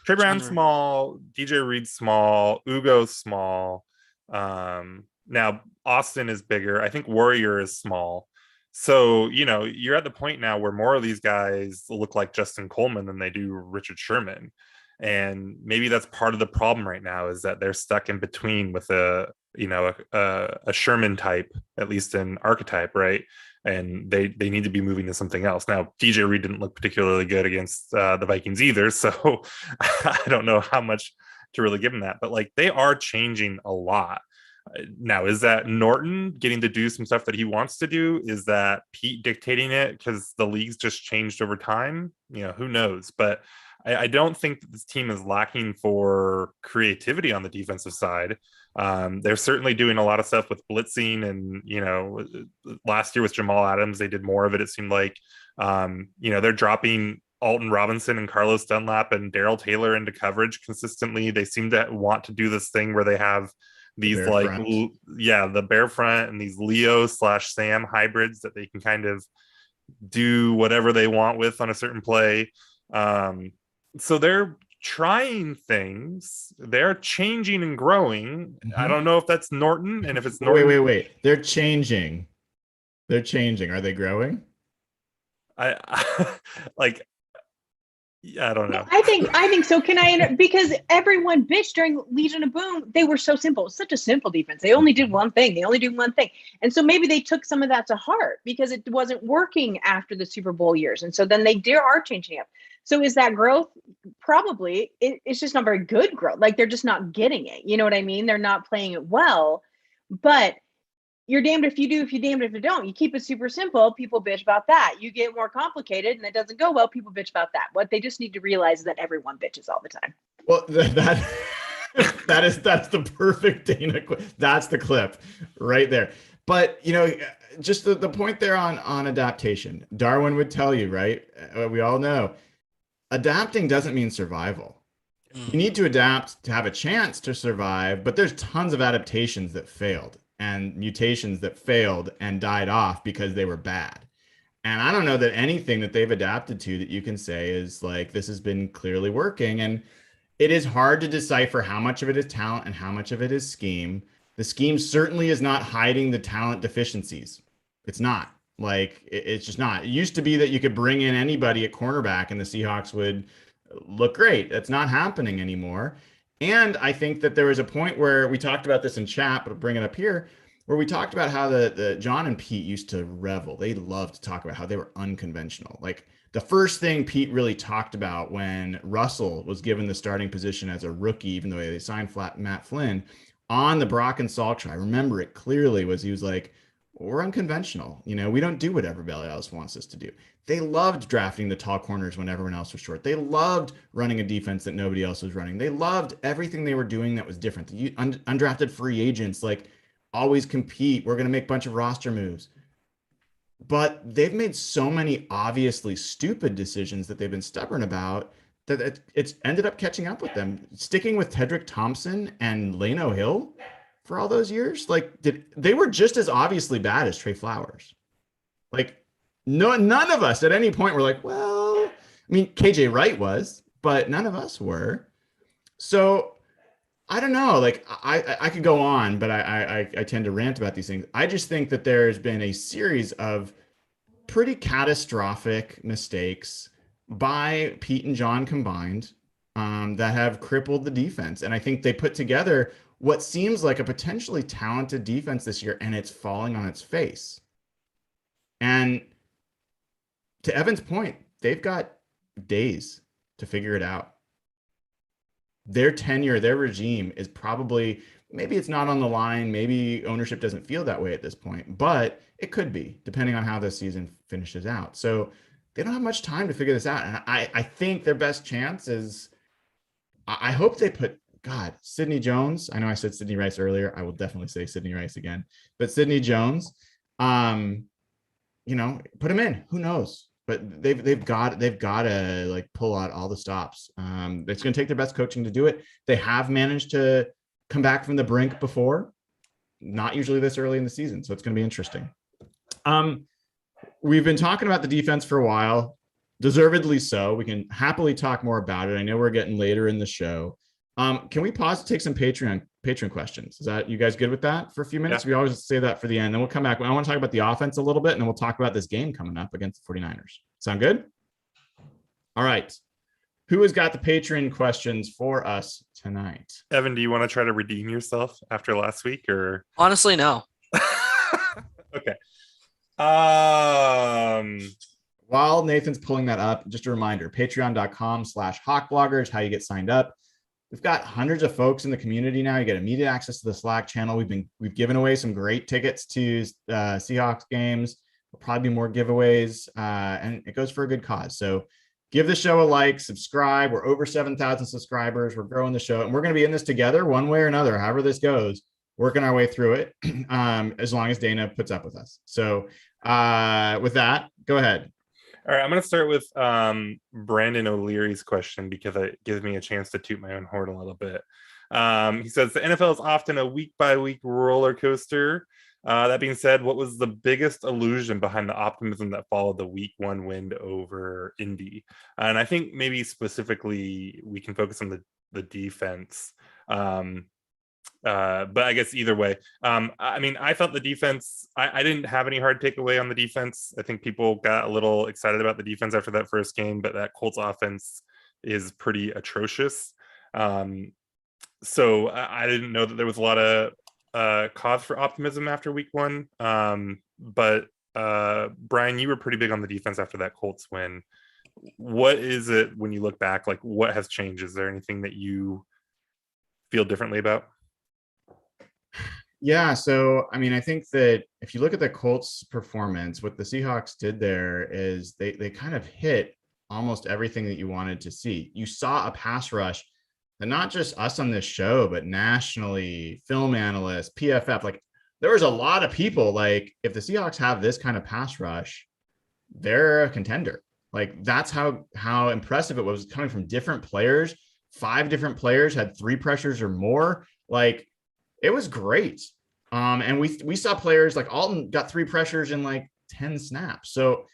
Trey Brown's small, DJ Reed's small, Ugo's small. Now Austin is bigger. I think Warrior is small. So, you're at the point now where more of these guys look like Justin Coleman than they do Richard Sherman. And maybe that's part of the problem right now, is that they're stuck in between with a Sherman type, at least an archetype, right? And they need to be moving to something else. Now, DJ Reed didn't look particularly good against the Vikings either, so I don't know how much to really give them that. But they are changing a lot. Now, is that Norton getting to do some stuff that he wants to do? Is that Pete dictating it because the league's just changed over time? Who knows? But I don't think that this team is lacking for creativity on the defensive side. They're certainly doing a lot of stuff with blitzing, and last year with Jamal Adams, they did more of it. It seemed like they're dropping Alton Robinson and Carlos Dunlap and Darrell Taylor into coverage consistently. They seem to want to do this thing where they have these the bear front and these Leo/Sam hybrids that they can kind of do whatever they want with on a certain play. So they're trying things. They're changing and growing. Mm-hmm. I don't know if that's Norton, and if it's Norton. Wait. They're changing. Are they growing? I don't know. I think so. Can I because everyone bitched during Legion of Boom. They were so simple. It's such a simple defense. They only did one thing. And so maybe they took some of that to heart because it wasn't working after the Super Bowl years. And so then they are changing up. So is that growth? Probably. It's just not very good growth. They're just not getting it. You know what I mean? They're not playing it well. But you're damned if you do, if you're damned if you don't. You keep it super simple, people bitch about that. You get more complicated and it doesn't go well, people bitch about that. What they just need to realize is that everyone bitches all the time. Well, that's the perfect Dayna. That's the clip right there. But just the point there on adaptation. Darwin would tell you, right? We all know adapting doesn't mean survival. You need to adapt to have a chance to survive, but there's tons of adaptations that failed and mutations that failed and died off because they were bad. And I don't know that anything that they've adapted to that you can say is this has been clearly working. And it is hard to decipher how much of it is talent and how much of it is scheme. The scheme certainly is not hiding the talent deficiencies. It's not. It's just not. It used to be that you could bring in anybody at cornerback and the Seahawks would look great. That's not happening anymore. And I think that there was a point where we talked about this in chat, but I'll bring it up here, where we talked about how the John and Pete used to revel. They loved to talk about how they were unconventional. Like the first thing Pete really talked about when Russell was given the starting position as a rookie, even though they signed Matt Flynn on the Brock and Salk show, I remember it clearly, was he was like, we're unconventional. You know, we don't do what everybody else wants us to do. They loved drafting the tall corners when everyone else was short. They loved running a defense that nobody else was running. They loved everything they were doing that was different. The undrafted free agents, like, always compete. We're going to make a bunch of roster moves. But they've made so many obviously stupid decisions that they've been stubborn about that it's ended up catching up with them. Sticking with Tedrick Thompson and Lano Hill for all those years, like, they were just as obviously bad as Trey Flowers. Like, none of us at any point were like, well, I mean, KJ Wright was, but none of us were. So I don't know. Like, I could go on, but I tend to rant about these things. I just think that there's been a series of pretty catastrophic mistakes by Pete and John combined that have crippled the defense. And I think they put together what seems like a potentially talented defense this year, and it's falling on its face. And to Evan's point, they've got days to figure it out. Their tenure, their regime is probably, maybe it's not on the line. Maybe ownership doesn't feel that way at this point, but it could be, depending on how the season finishes out. So they don't have much time to figure this out. And I think their best chance is, I hope they put, God, Sidney Jones. I know I said Sidney Rice earlier. I will definitely say Sidney Rice again, but Sidney Jones, you know, put him in. Who knows? But they've got to, like, pull out all the stops. It's going to take their best coaching to do it. They have managed to come back from the brink before, not usually this early in the season. So it's going to be interesting. We've been talking about the defense for a while, deservedly so. We can happily talk more about it. I know we're getting later in the show. Can we pause to take some Patreon questions? Is that, you guys good with that for a few minutes? Yeah. We always say that for the end. Then we'll come back. I want to talk about the offense a little bit, and then we'll talk about this game coming up against the 49ers. Sound good? All right. Who has got the Patreon questions for us tonight? Evan, do you want to try to redeem yourself after last week, or? Honestly, no. Okay. While Nathan's pulling that up, just a reminder, patreon.com/hawkbloggers, how you get signed up. We've got hundreds of folks in the community now. You get immediate access to the Slack channel. We've given away some great tickets to Seahawks games. There'll probably be more giveaways, and it goes for a good cause. So give the show a like, subscribe. We're over 7,000 subscribers. We're growing the show, and we're going to be in this together one way or another, however this goes, working our way through it, as long as Dayna puts up with us. So with that, go ahead. All right, I'm going to start with Brandon O'Leary's question, because it gives me a chance to toot my own horn a little bit. He says, the NFL is often a week-by-week roller coaster. That being said, what was the biggest illusion behind the optimism that followed the week 1 win over Indy? And I think maybe specifically we can focus on the defense. But I guess either way, I mean, I felt the defense, I didn't have any hard takeaway on the defense. I think people got a little excited about the defense after that first game, but that Colts offense is pretty atrocious. So I didn't know that there was a lot of cause for optimism after week 1. But Brian, you were pretty big on the defense after that Colts win. What is it when you look back, like, what has changed? Is there anything that you feel differently about? Yeah, so I mean, I think that if you look at the Colts performance, what the Seahawks did there is they kind of hit almost everything that you wanted to see. You saw a pass rush that not just us on this show, but nationally, film analysts, PFF, like, there was a lot of people like, if the Seahawks have this kind of pass rush, they're a contender. Like, that's how impressive it was, coming from different players. 5 different players had 3 pressures or more. Like, it was great. And we saw players like Alton got 3 pressures in like 10 snaps. So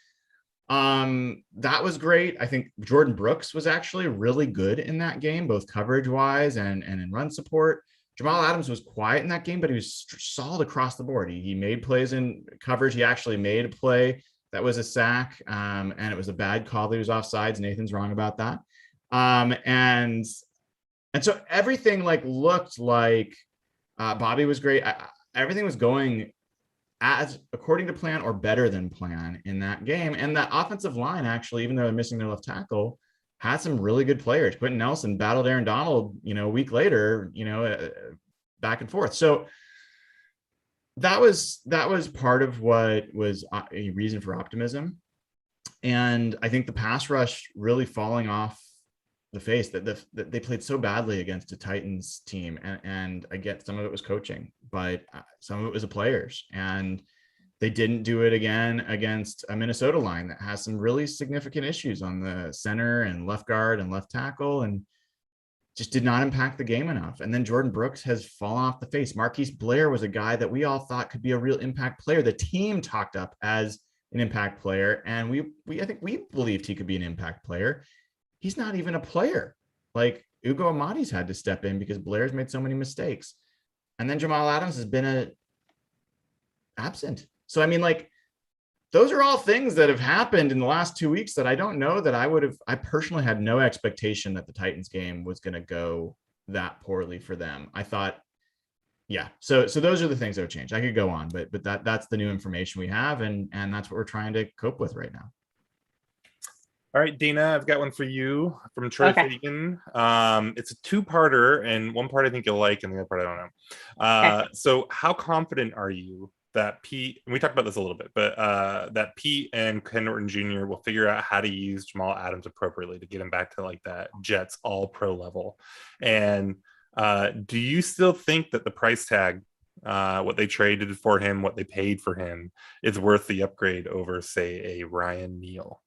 that was great. I think Jordan Brooks was actually really good in that game, both coverage wise and in run support. Jamal Adams was quiet in that game, but he was solid across the board. He made plays in coverage. He actually made a play that was a sack, and it was a bad call that he was offsides. Nathan's wrong about that. And And so everything like looked like Bobby was great. Everything was going as according to plan or better than plan in that game. And that offensive line, actually, even though they're missing their left tackle, had some really good players. Quentin Nelson battled Aaron Donald, a week later, back and forth. So that was part of what was a reason for optimism. And I think the pass rush really falling off the face, that they played so badly against a Titans team. And I get some of it was coaching, but some of it was the players. And they didn't do it again against a Minnesota line that has some really significant issues on the center and left guard and left tackle, and just did not impact the game enough. And then Jordan Brooks has fallen off the face. Marquise Blair was a guy that we all thought could be a real impact player. The team talked up as an impact player, and I think we believed he could be an impact player. He's not even a player. Like, Ugo Amadi's had to step in because Blair's made so many mistakes. And then Jamal Adams has been absent. So, I mean, like, those are all things that have happened in the last 2 weeks that I don't know that I personally had no expectation that the Titans game was going to go that poorly for them. I thought, yeah. So those are the things that have changed. I could go on, but that's the new information we have. And that's what we're trying to cope with right now. All right, Dayna, I've got one for you from Troy Fagan. It's a two-parter, and one part I think you'll like, and the other part I don't know. So how confident are you that Pete, and we talked about this a little bit, but that Pete and Ken Norton Jr. will figure out how to use Jamal Adams appropriately to get him back to like that Jets all-pro level? And do you still think that the price tag, what they traded for him, what they paid for him, is worth the upgrade over, say, a Ryan Neal?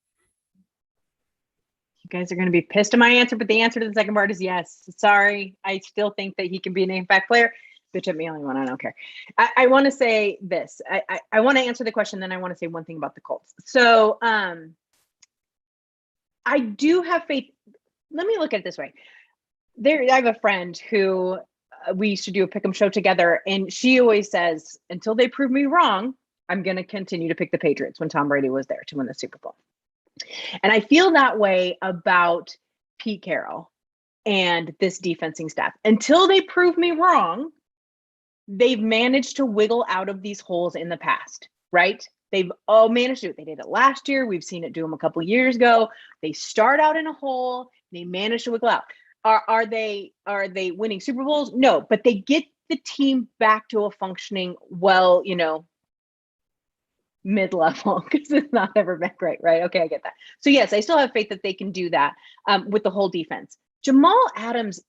You guys are going to be pissed at my answer, but the answer to the second part is yes. Sorry. I still think that he can be an impact player. Bitch at me, only one. I don't care. I want to say this. I want to answer the question. Then I want to say one thing about the Colts. So I do have faith. Let me look at it this way. I have a friend who we used to do a pick'em show together. And she always says, until they prove me wrong, I'm going to continue to pick the Patriots when Tom Brady was there to win the Super Bowl. And I feel that way about Pete Carroll and this defensing staff. Until they prove me wrong, they've managed to wiggle out of these holes in the past, right? They've all managed to do it. They did it last year. We've seen it do them a couple of years ago. They start out in a hole. They manage to wiggle out. Are they winning Super Bowls? No, but they get the team back to a functioning, mid-level, because it's not ever been great, right? Okay, I get that. So yes, I still have faith that they can do that with the whole defense. Jamal Adams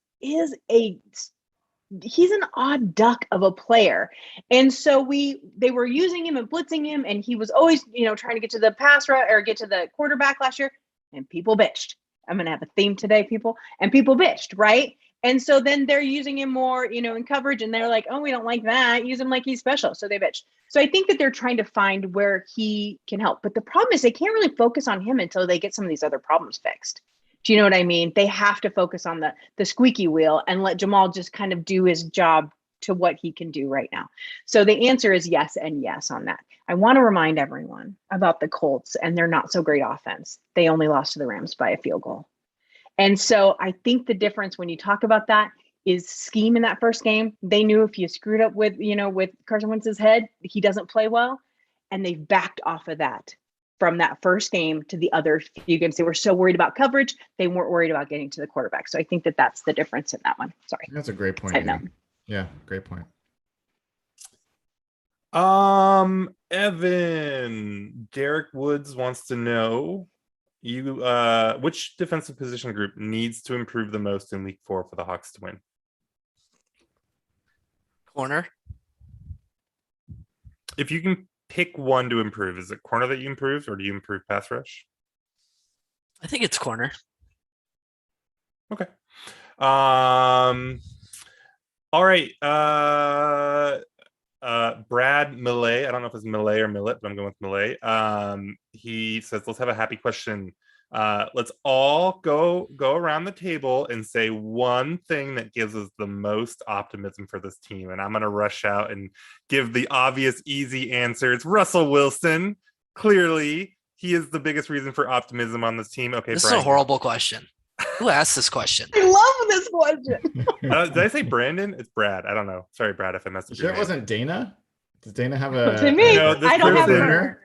he's an odd duck of a player. And so they were using him and blitzing him, and he was always, trying to get to the pass rush or get to the quarterback last year, and people bitched. I'm going to have a theme today, people, and people bitched, right? And so then they're using him more, in coverage, and they're like, oh, we don't like that. Use him like he's special. So they bitched. So I think that they're trying to find where he can help. But the problem is they can't really focus on him until they get some of these other problems fixed. Do you know what I mean? They have to focus on the squeaky wheel and let Jamal just kind of do his job to what he can do right now. So the answer is yes and yes on that. I want to remind everyone about the Colts and their not so great offense. They only lost to the Rams by a field goal. And so I think the difference when you talk about that is scheme in that first game. They knew if you screwed up with Carson Wentz's head, he doesn't play well. And they've backed off of that from that first game to the other few games. They were so worried about coverage. They weren't worried about getting to the quarterback. So I think that that's the difference in that one. Sorry. That's a great point. Yeah, great point. Evan, Derek Woods wants to know, which defensive position group needs to improve the most in week 4 for the Hawks to win? Corner. If you can pick one to improve, is it corner that you improve, or do you improve pass rush? I think it's corner. Okay. All right. Brad Millay, I don't know if it's Millay or Millet, but I'm going with Millay. He says, let's have a happy question. Let's all go around the table and say one thing that gives us the most optimism for this team. And I'm going to rush out and give the obvious, easy answer. It's Russell Wilson. Clearly, he is the biggest reason for optimism on this team. Okay, this Brian, is a horrible question. Who asked this question? I love this question. Did I say Brandon? It's Brad. I don't know. Sorry, Brad, if I messed up Sure, your it name. wasn't Dana. Does Dana have a? To me, No, this I don't have person- her.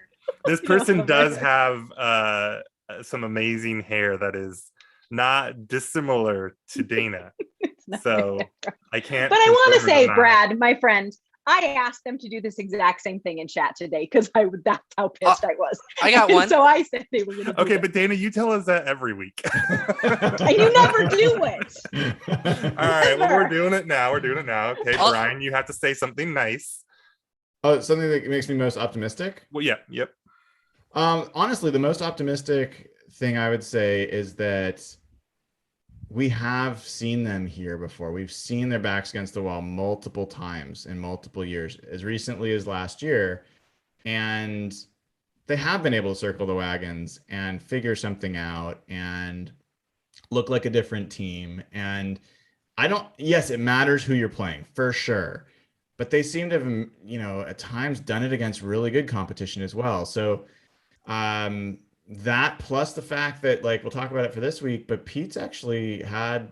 This You don't person have does her. have some amazing hair that is not dissimilar to Dana. It's not So fair. I can't. But I want to confirm or say, deny. Brad, my friend, I asked them to do this exact same thing in chat today because that's how pissed I was. I got And one. so I said they were going to do Okay, it. but Dana, you tell us that every week. And you never do it. All right, well, we're Never. doing it now. We're doing it now. Okay, Oh. Brian, you have to say something nice. Oh, something that makes me most optimistic. Well, yeah, yep. Honestly, the most optimistic thing I would say is that we have seen them here before. We've seen their backs against the wall multiple times in multiple years, as recently as last year. And they have been able to circle the wagons and figure something out and look like a different team. And yes, it matters who you're playing for sure. But they seem to have, at times done it against really good competition as well. So that plus the fact that, like, we'll talk about it for this week, but Pete's actually had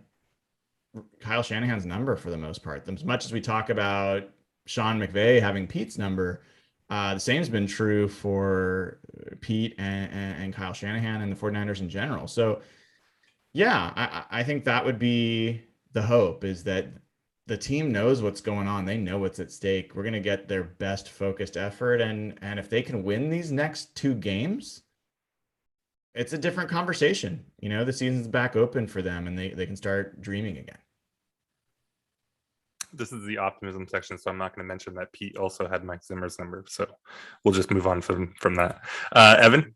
Kyle Shanahan's number for the most part. As much as we talk about Sean McVay having Pete's number, the same's been true for Pete and Kyle Shanahan and the 49ers in general. So yeah, I think that would be the hope, is that the team knows what's going on. They know what's at stake. We're going to get their best focused effort. And if they can win these next 2 games, it's a different conversation. The season's back open for them and they can start dreaming again. This is the optimism section, so I'm not going to mention that Pete also had Mike Zimmer's number. So we'll just move on from that. Evan?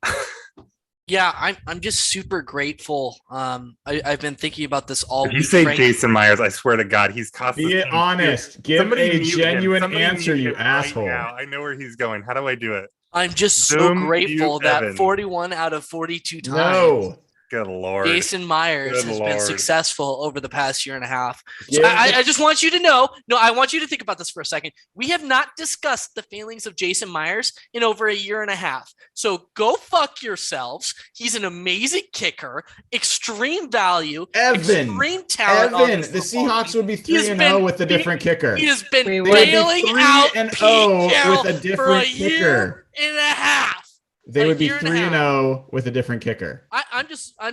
Yeah, I'm just super grateful. I've been thinking about this all If week. you say Frank. Jason Myers, I swear to God, he's cost us. Be honest. Give Somebody a mute him. genuine Somebody answer, mute you him right asshole. now. I know where he's going. How do I do it? I'm just so Zoom grateful mute that Evan. 41 out of 42 times No. Good Lord. Jason Myers Good has been Lord. successful over the past year and a half. So Give I just want you to know. No, I want you to think about this for a second. We have not discussed the failings of Jason Myers in over a year and a half. So go fuck yourselves. He's an amazing kicker, extreme value, extreme talent. on Evan, this the football Seahawks team. would be He has 3-0 with a been- different kicker. He has been We would. bailing out 3-0 Pete Carroll with a for a different year kicker. and a half. They a would be year and a 3-0 with a different kicker. I'm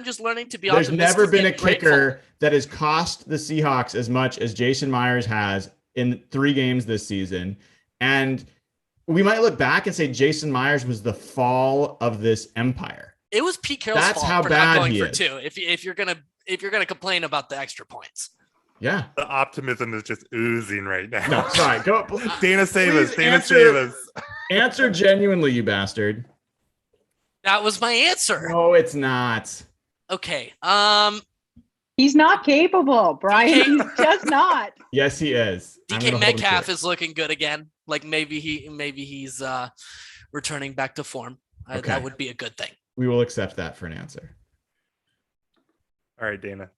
just learning to be There's optimistic. never been a and grateful. kicker that has cost the Seahawks as much as Jason Myers has in 3 games this season. And we might look back and say Jason Myers was the fall of this empire. It was Pete Carroll's That's fault how for bad not going he for is. 2. If you're gonna complain about the extra points. Yeah. The optimism is just oozing right now. No, sorry. Go. Dana, save us. Please Dana, answer- save us. Answer genuinely, you bastard. That was my answer. No, it's not. Okay. He's not capable, Brian. He's just not. Yes, he is. I'm DK gonna hold him to Metcalf it. is looking good again. Like maybe he's returning back to form. Okay. That would be a good thing. We will accept that for an answer. All right, Dana.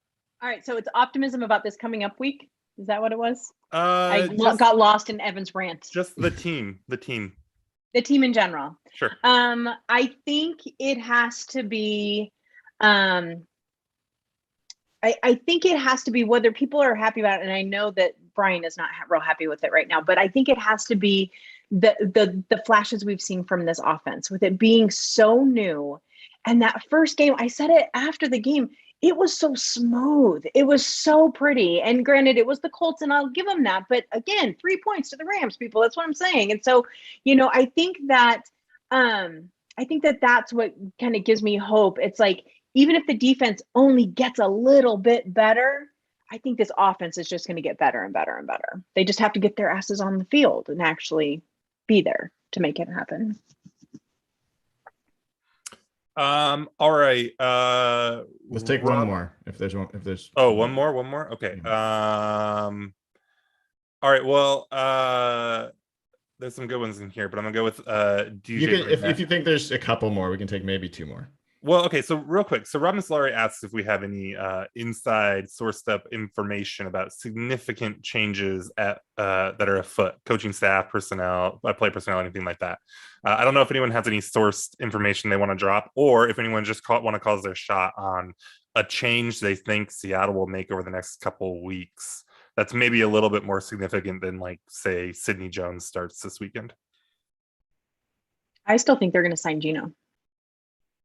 All right, so it's optimism about this coming up week. Is that what it was? I got lost in Evan's rant. Just the team. The team. The team in general. Sure. I think it has to be. I think it has to be whether people are happy about it, and I know that Brian is not real happy with it right now, but I think it has to be the flashes we've seen from this offense, with it being so new. And that first game, I said it after the game, it was so smooth. It was so pretty. And granted, it was the Colts, and I'll give them that. But again, 3 points to the Rams, people. That's what I'm saying. And so, I think that that's what kind of gives me hope. It's like, even if the defense only gets a little bit better, I think this offense is just going to get better and better and better. They just have to get their asses on the field and actually be there to make it happen. All right. Let's take one more. If there's one. One more. Okay. All right. Well, there's some good ones in here, but I'm gonna go with If you think there's a couple more, we can take maybe 2 more. Well, okay, so real quick. So Robin Solari asks if we have any inside sourced up information about significant changes at that are afoot, coaching staff, personnel, play personnel, anything like that. I don't know if anyone has any sourced information they want to drop, or if anyone just want to cause their shot on a change they think Seattle will make over the next couple weeks. That's maybe a little bit more significant than, like, say, Sidney Jones starts this weekend. I still think they're going to sign Gino.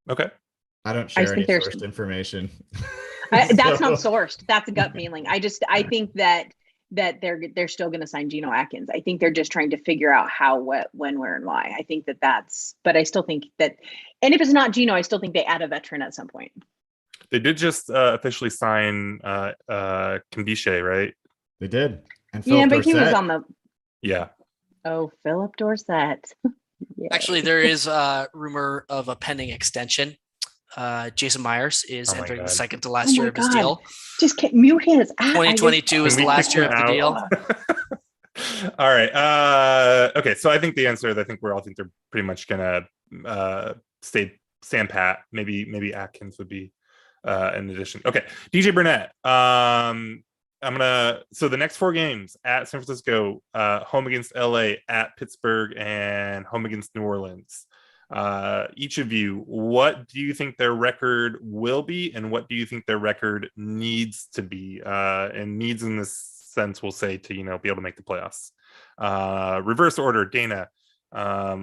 Okay. I don't share any sourced information. That's not sourced. That's a gut feeling. I think that they're still going to sign Geno Atkins. I think they're just trying to figure out how, what, when, where, and why. I think but I still think that, and if it's not Geno, I still think they add a veteran at some point. They did just officially sign Kandishe, right? They did. And Philip Dorsett. He was on the. Yeah. Oh, Philip Dorsett. Yeah. Actually, there is a rumor of a pending extension. Jason Myers is entering the second to last year of his deal. Just mute his ass. 2022 is the last year of the deal. All right. Okay. So I think the answer is, I think they're pretty much gonna stay stand pat. Maybe Atkins would be in addition. Okay. DJ Burnett. So the next 4 games: at San Francisco, home against LA, at Pittsburgh, and home against New Orleans. Each of you, what do you think their record will be, and what do you think their record needs to be? And needs in this sense, we'll say, to be able to make the playoffs. Reverse order, Dayna.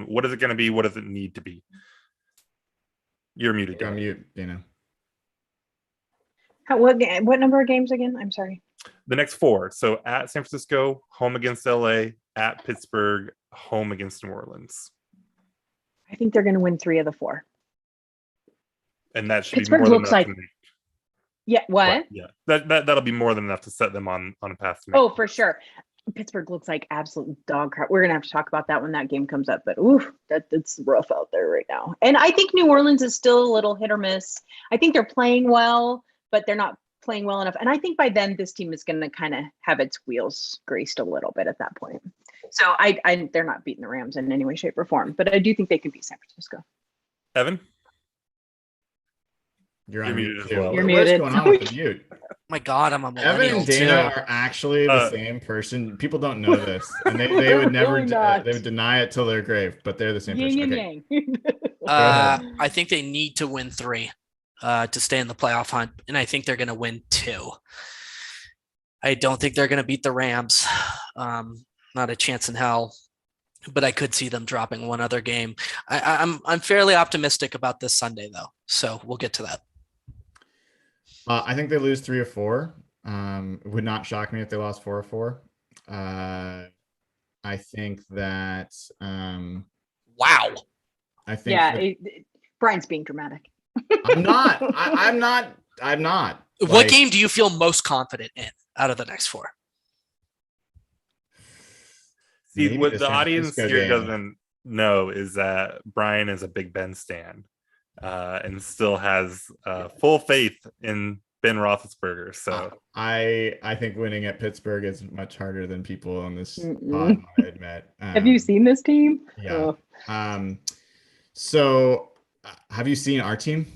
What is it going to be? What does it need to be? You're muted. You're on mute, Dayna. What number of games again? I'm sorry. The next 4. So at San Francisco, home against LA, at Pittsburgh, home against New Orleans. I think they're going to win 3 of the 4. And that should Pittsburgh be more looks than like. enough to make. Yeah. What? Yeah. That'll be more than enough to set them on a path to make. Oh, for sure. Pittsburgh looks like absolute dog crap. We're gonna have to talk about that when that game comes up. But that's rough out there right now. And I think New Orleans is still a little hit or miss. I think they're playing well, but they're not playing well enough. And I think by then this team is going to kind of have its wheels greased a little bit at that point. So they're not beating the Rams in any way, shape, or form. But I do think they can beat San Francisco. Evan? You're muted as well. You're muted. What's going on with the mute? My God, I'm a millennial. Evan and Dayna are actually the same person. People don't know this, and they would never they would deny it till their grave. But they're the same person. Okay. I think they need to win 3 to stay in the playoff hunt, and I think they're going to win 2. I don't think they're going to beat the Rams. Not a chance in hell. But I could see them dropping one other game. I'm fairly optimistic about this Sunday, though. So we'll get to that. I think they lose 3 or 4. It would not shock me if they lost 4 or 4. I think that. Wow. I think. Brian's being dramatic. I'm not. I'm not. What game do you feel most confident in out of the next 4? See, what the audience here doesn't know is that Brian is a Big Ben stan and still has full faith in Ben Roethlisberger. So I think winning at Pittsburgh is much harder than people on this pod might admit. Have you seen this team? Yeah. So have you seen our team?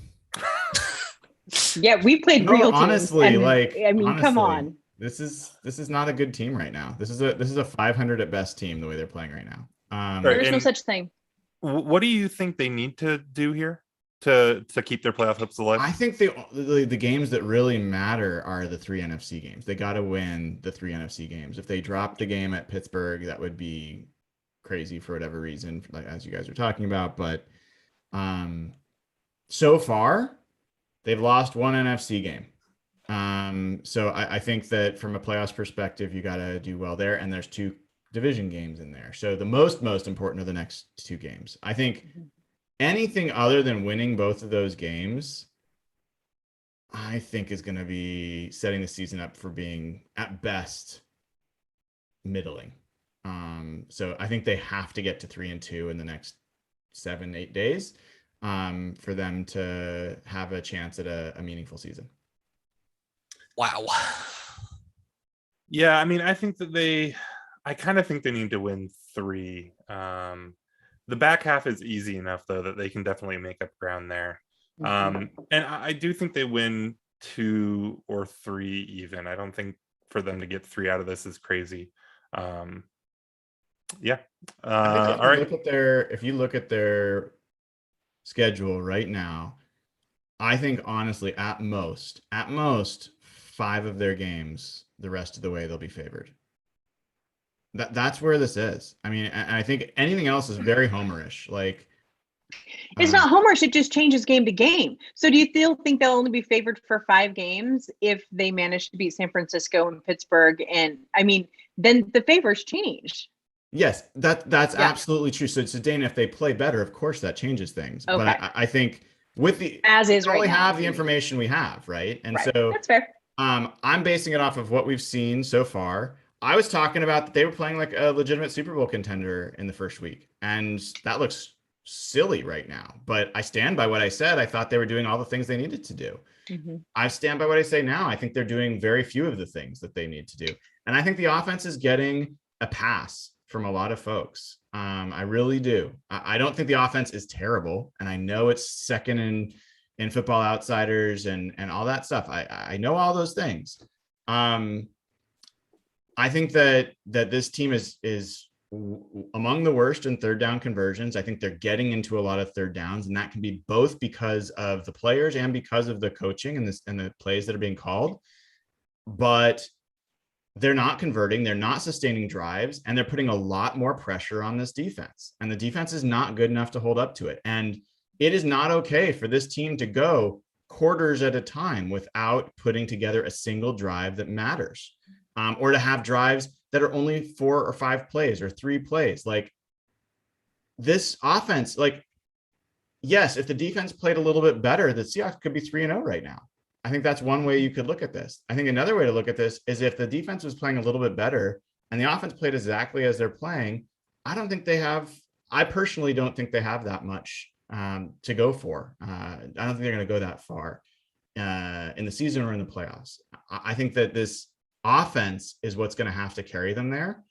Yeah, we played real teams. Honestly, come on. This is not a good team right now. This is a 500 at best team the way they're playing right now. There's no such thing. What do you think they need to do here to keep their playoff hopes alive? I think the games that really matter are the 3 NFC games. They got to win the 3 NFC games. If they drop the game at Pittsburgh, that would be crazy for whatever reason, like as you guys are talking about. But so far, they've lost 1 NFC game. So I think that from a playoffs perspective, you got to do well there. And there's 2 division games in there. So the most important are the next 2 games. I think anything other than winning both of those games, I think is going to be setting the season up for being at best middling. So I think they have to get to 3-2 in the next 7-8 days for them to have a chance at a meaningful season. Wow. Yeah, I mean, I think that I kind of think they need to win 3. The back half is easy enough, though, that they can definitely make up ground there. And I do think they win 2 or 3 even. I don't think for them to get 3 out of this is crazy. Yeah. All right. If you look at their schedule right now, I think honestly, at most 5 of their games, the rest of the way they'll be favored. That's where this is. I mean, I think anything else is very homerish. Like, it's not homerish, it just changes game to game. So do you still think they'll only be favored for 5 games if they manage to beat San Francisco and Pittsburgh? And I mean, then the favors change. Yes, that's absolutely true. So Dayna, if they play better, of course that changes things. Okay. But I think with the as is we right only now, have the information we have, right? And right. so That's fair. I'm basing it off of what we've seen so far. I was talking about that they were playing like a legitimate Super Bowl contender in the first week, and that looks silly right now. But I stand by what I said. I thought they were doing all the things they needed to do. I stand by what I say now. I think they're doing very few of the things that they need to do. And I think the offense is getting a pass from a lot of folks. I really do. I don't think the offense is terrible. And I know it's second in Football Outsiders and all that stuff. I know all those things. I think that this team is among the worst in third down conversions. I think they're getting into a lot of third downs, and that can be both because of the players and because of the coaching and the plays that are being called. But they're not converting, they're not sustaining drives, and they're putting a lot more pressure on this defense. And the defense is not good enough to hold up to it. And it is not okay for this team to go quarters at a time without putting together a single drive that matters, or to have drives that are only 4 or 5 plays or 3 plays. Like, this offense, like, yes, if the defense played a little bit better, the Seahawks could be 3-0 right now. I think that's one way you could look at this. I think another way to look at this is if the defense was playing a little bit better and the offense played exactly as they're playing, I personally don't think they have that much to go for. I don't think they're going to go that far in the season or in the playoffs. I think that this offense is what's going to have to carry them there.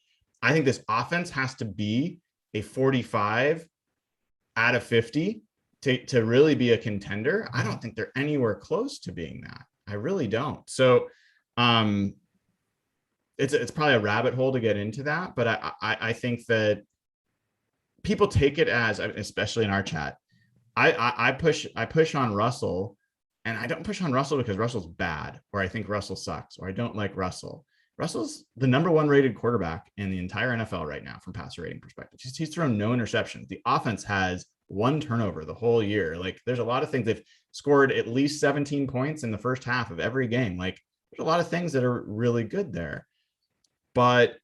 I think this offense has to be a 45 out of 50 to really be a contender. I don't think they're anywhere close to being that. I really don't. So it's probably a rabbit hole to get into that, but I think that people take it as, especially in our chat, I push on Russell, and I don't push on Russell because Russell's bad, or I think Russell sucks, or I don't like Russell. Russell's the number 1 rated quarterback in the entire NFL right now from passer rating perspective. He's thrown no interceptions. The offense has 1 turnover the whole year. Like, there's a lot of things. They've scored at least 17 points in the first half of every game. Like, there's a lot of things that are really good there. But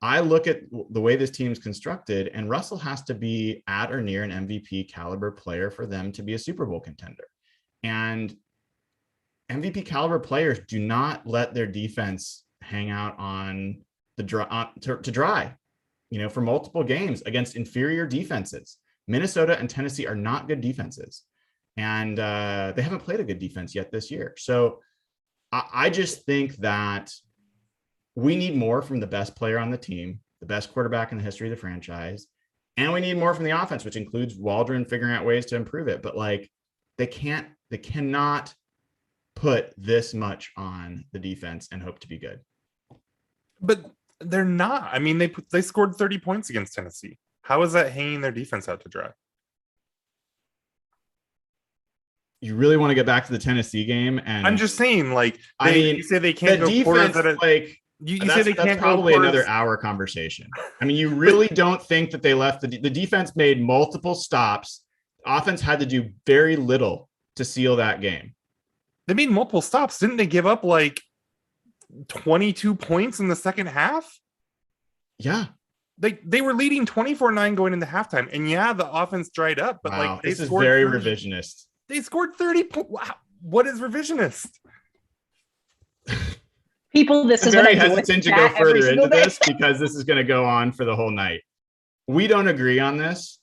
I look at the way this team's constructed, and Russell has to be at or near an MVP caliber player for them to be a Super Bowl contender. And MVP caliber players do not let their defense hang out on the dry, for multiple games against inferior defenses. Minnesota and Tennessee are not good defenses, and they haven't played a good defense yet this year. So I just think that we need more from the best player on the team, the best quarterback in the history of the franchise, and we need more from the offense, which includes Waldron figuring out ways to improve it. But like, they cannot put this much on the defense and hope to be good. But they're not. I mean, they scored 30 points against Tennessee. How is that hanging their defense out to dry? You really want to get back to the Tennessee game? And I'm just saying, like, you say they can't the go quarters defense, at like, you say they can't probably go another hour conversation. I mean, you really don't think that they left the defense made multiple stops. Offense had to do very little to seal that game. They made multiple stops. Didn't they give up like 22 points in the second half? Yeah. They were leading 24-9 going into halftime. And yeah, the offense dried up, but wow, like, they this is scored very 30, revisionist. They scored 30 points. Wow. What is revisionist? People, this I'm is very hesitant to go further into this because this is going to go on for the whole night. We don't agree on this.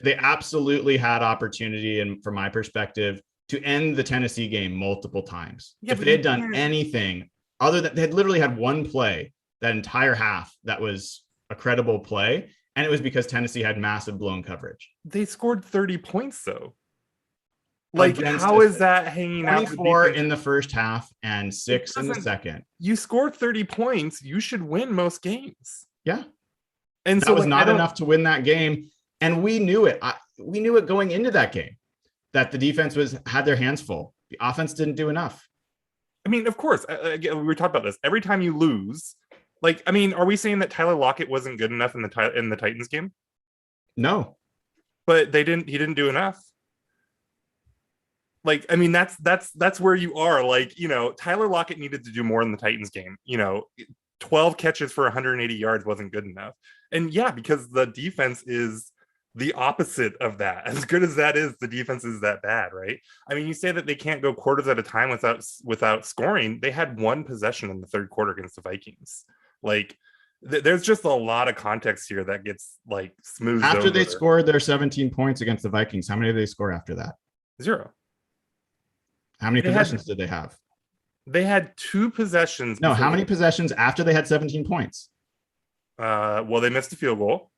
They absolutely had opportunity, and from my perspective, to end the Tennessee game multiple times. Yeah, if they had done anything other than, they had literally had one play that entire half that was a credible play, and it was because Tennessee had massive blown coverage. They scored 30 points though. Like, how is that hanging out? 24 in the first half and 6 in the second. You scored 30 points. You should win most games. Yeah. And that so was like, not enough to win that game. And we knew it. We knew it going into that game that the defense had their hands full. The offense didn't do enough. I mean, of course, we were talking about this. Every time you lose, like, I mean, are we saying that Tyler Lockett wasn't good enough in the Titans game? No. But he didn't do enough. Like, I mean, that's where you are. Like, you know, Tyler Lockett needed to do more in the Titans game. You know, 12 catches for 180 yards wasn't good enough. And yeah, because the defense is the opposite of that. As good as that is, the defense is that bad, right? I mean, you say that they can't go quarters at a time without scoring. They had one possession in the third quarter against the Vikings. Like, there's just a lot of context here that gets like smoothed after over. They scored their 17 points against the Vikings. How many did they score after that? 0. How many possessions did they have? They had 2 possessions. No, how many possessions after they had 17 points? Well, they missed a field goal,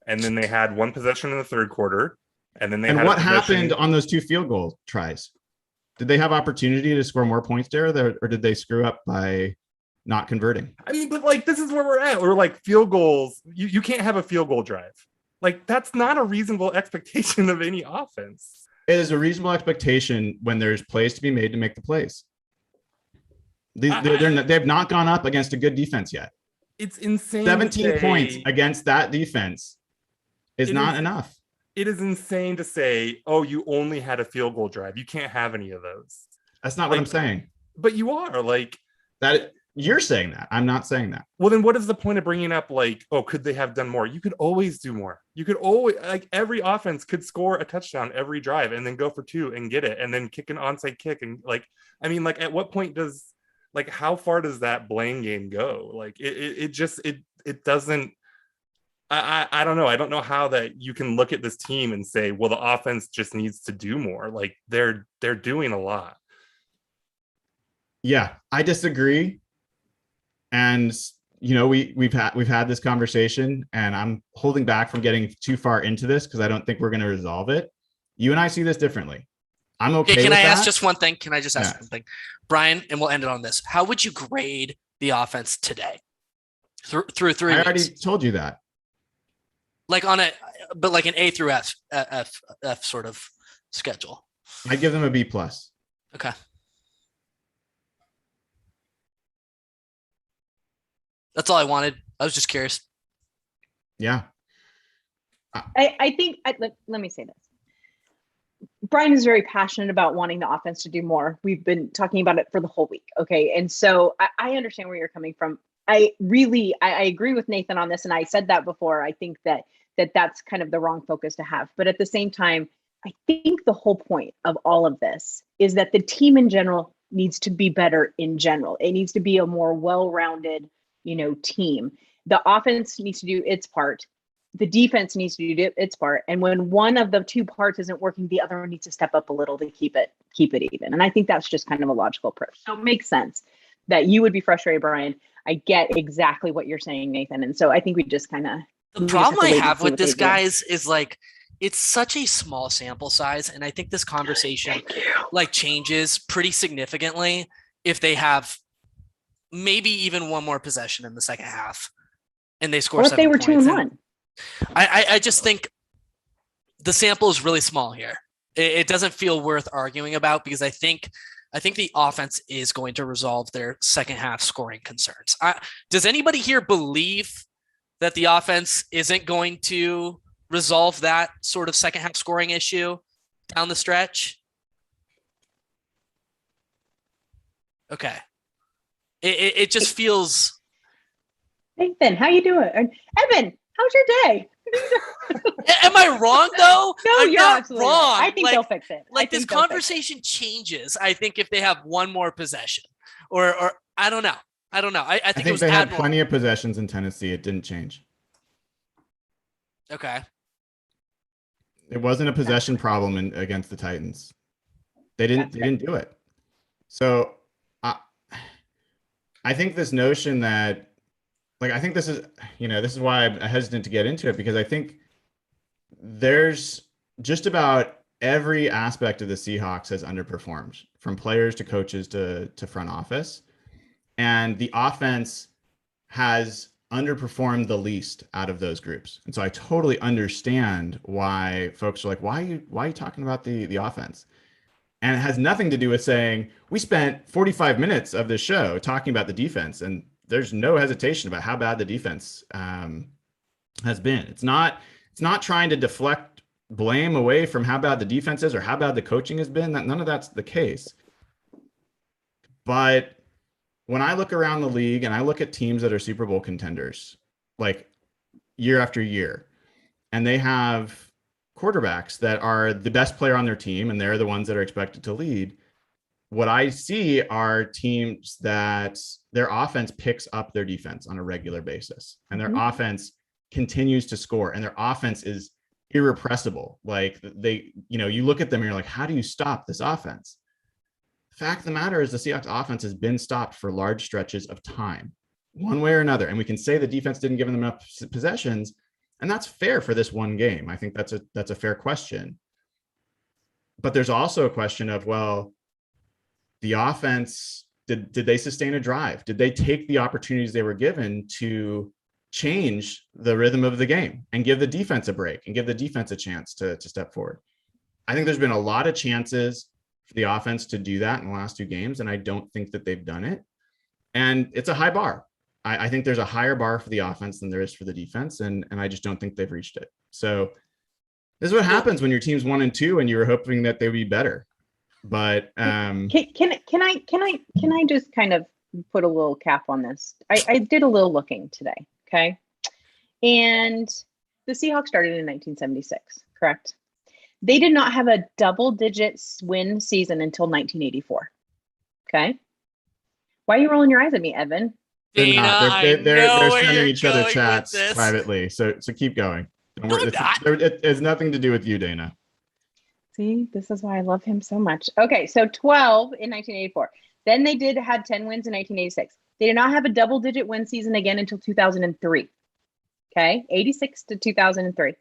and then they had 1 possession in the third quarter, and then they had what happened on those 2 field goal tries? Did they have opportunity to score more points there, or did they screw up by not converting? I mean, but like, this is where we're at. We're like, field goals. You can't have a field goal drive. Like, that's not a reasonable expectation of any offense. It is a reasonable expectation when there's plays to be made to make the plays. They've not gone up against a good defense yet. It's insane. 17 points against that defense is not enough. It is insane to say, oh, you only had a field goal drive. You can't have any of those. That's not what I'm saying. But you are like that. You're saying that. I'm not saying that. Well, then what is the point of bringing up like, oh, could they have done more? You could always do more. You could always, like, every offense could score a touchdown every drive and then go for 2 and get it and then kick an onside kick. And like, I mean, like, at what point how far does that blame game go? Like, it doesn't, I don't know. I don't know how that you can look at this team and say, well, the offense just needs to do more. Like, they're doing a lot. Yeah, I disagree. And, you know, we've had this conversation, and I'm holding back from getting too far into this because I don't think we're going to resolve it. You and I see this differently. I'm okay. Can with I that. ask just one thing? Can I just ask one thing, Brian? And we'll end it on this. How would you grade the offense today through 3 weeks? I already told you that. Like but like an A through F sort of schedule. I give them a B+. Okay. That's all I wanted. I was just curious. Yeah. I think, let me say this. Brian is very passionate about wanting the offense to do more. We've been talking about it for the whole week. Okay. And so I understand where you're coming from. I agree with Nathan on this. And I said that before. I think that's kind of the wrong focus to have. But at the same time, I think the whole point of all of this is that the team in general needs to be better in general. It needs to be a more well-rounded, team. The offense needs to do its part. The defense needs to do its part. And when one of the 2 parts isn't working, the other one needs to step up a little to keep it even. And I think that's just kind of a logical approach. So it makes sense that you would be frustrated, Brian. I get exactly what you're saying, Nathan. And so I think we just kind of, the problem I have with this, guys, is like, it's such a small sample size. And I think this conversation changes pretty significantly if they have maybe even 1 more possession in the second half and they score. Or if they were 2-1. I just think the sample is really small here. It doesn't feel worth arguing about because I think the offense is going to resolve their second half scoring concerns. Does anybody here believe that the offense isn't going to resolve that sort of second half scoring issue down the stretch? Okay. It just feels. Nathan, how you doing? Evan, how's your day? Am I wrong though? No, I'm you're not absolutely wrong. Right. I think they'll fix it. This conversation changes, I think, if they have 1 more possession, or I don't know. I think it was they had plenty of possessions in Tennessee. It didn't change. Okay. It wasn't a possession problem against the Titans. They didn't do it. So I think this notion that, I think this is why I'm hesitant to get into it, because I think there's just about every aspect of the Seahawks has underperformed, from players to coaches to front office. And the offense has underperformed the least out of those groups. And so I totally understand why folks are like, why are you talking about the offense? And it has nothing to do with saying we spent 45 minutes of this show talking about the defense, and there's no hesitation about how bad the defense has been. It's not trying to deflect blame away from how bad the defense is or how bad the coaching has been. None of that's the case. But when I look around the league and I look at teams that are Super Bowl contenders, like year after year, and they have quarterbacks that are the best player on their team, and they're the ones that are expected to lead, what I see are teams that their offense picks up their defense on a regular basis, and their offense continues to score, and their offense is irrepressible. Like you look at them and you're like, how do you stop this offense? The fact of the matter is the Seahawks offense has been stopped for large stretches of time, one way or another. And we can say the defense didn't give them enough possessions, and that's fair for this one game. I think that's a fair question. But there's also a question of, well, the offense, did they sustain a drive? Did they take the opportunities they were given to change the rhythm of the game and give the defense a break and give the defense a chance to step forward? I think there's been a lot of chances for the offense to do that in the last two games, and I don't think that they've done it. And it's a high bar. I think there's a higher bar for the offense than there is for the defense, and I just don't think they've reached it. So this is what happens when your team's 1-2 and you were hoping that they would be better. But can I just kind of put a little cap on this? I did a little looking today, okay? And the Seahawks started in 1976, correct? They did not have a double-digit win season until 1984. Okay? Why are you rolling your eyes at me, Evan? They're sending each other chats privately. So keep going. Don't worry. It has nothing to do with you, Dayna. See, this is why I love him so much. Okay, so 12 in 1984. Then they had 10 wins in 1986. They did not have a double-digit win season again until 2003. Okay, 86 to 2003.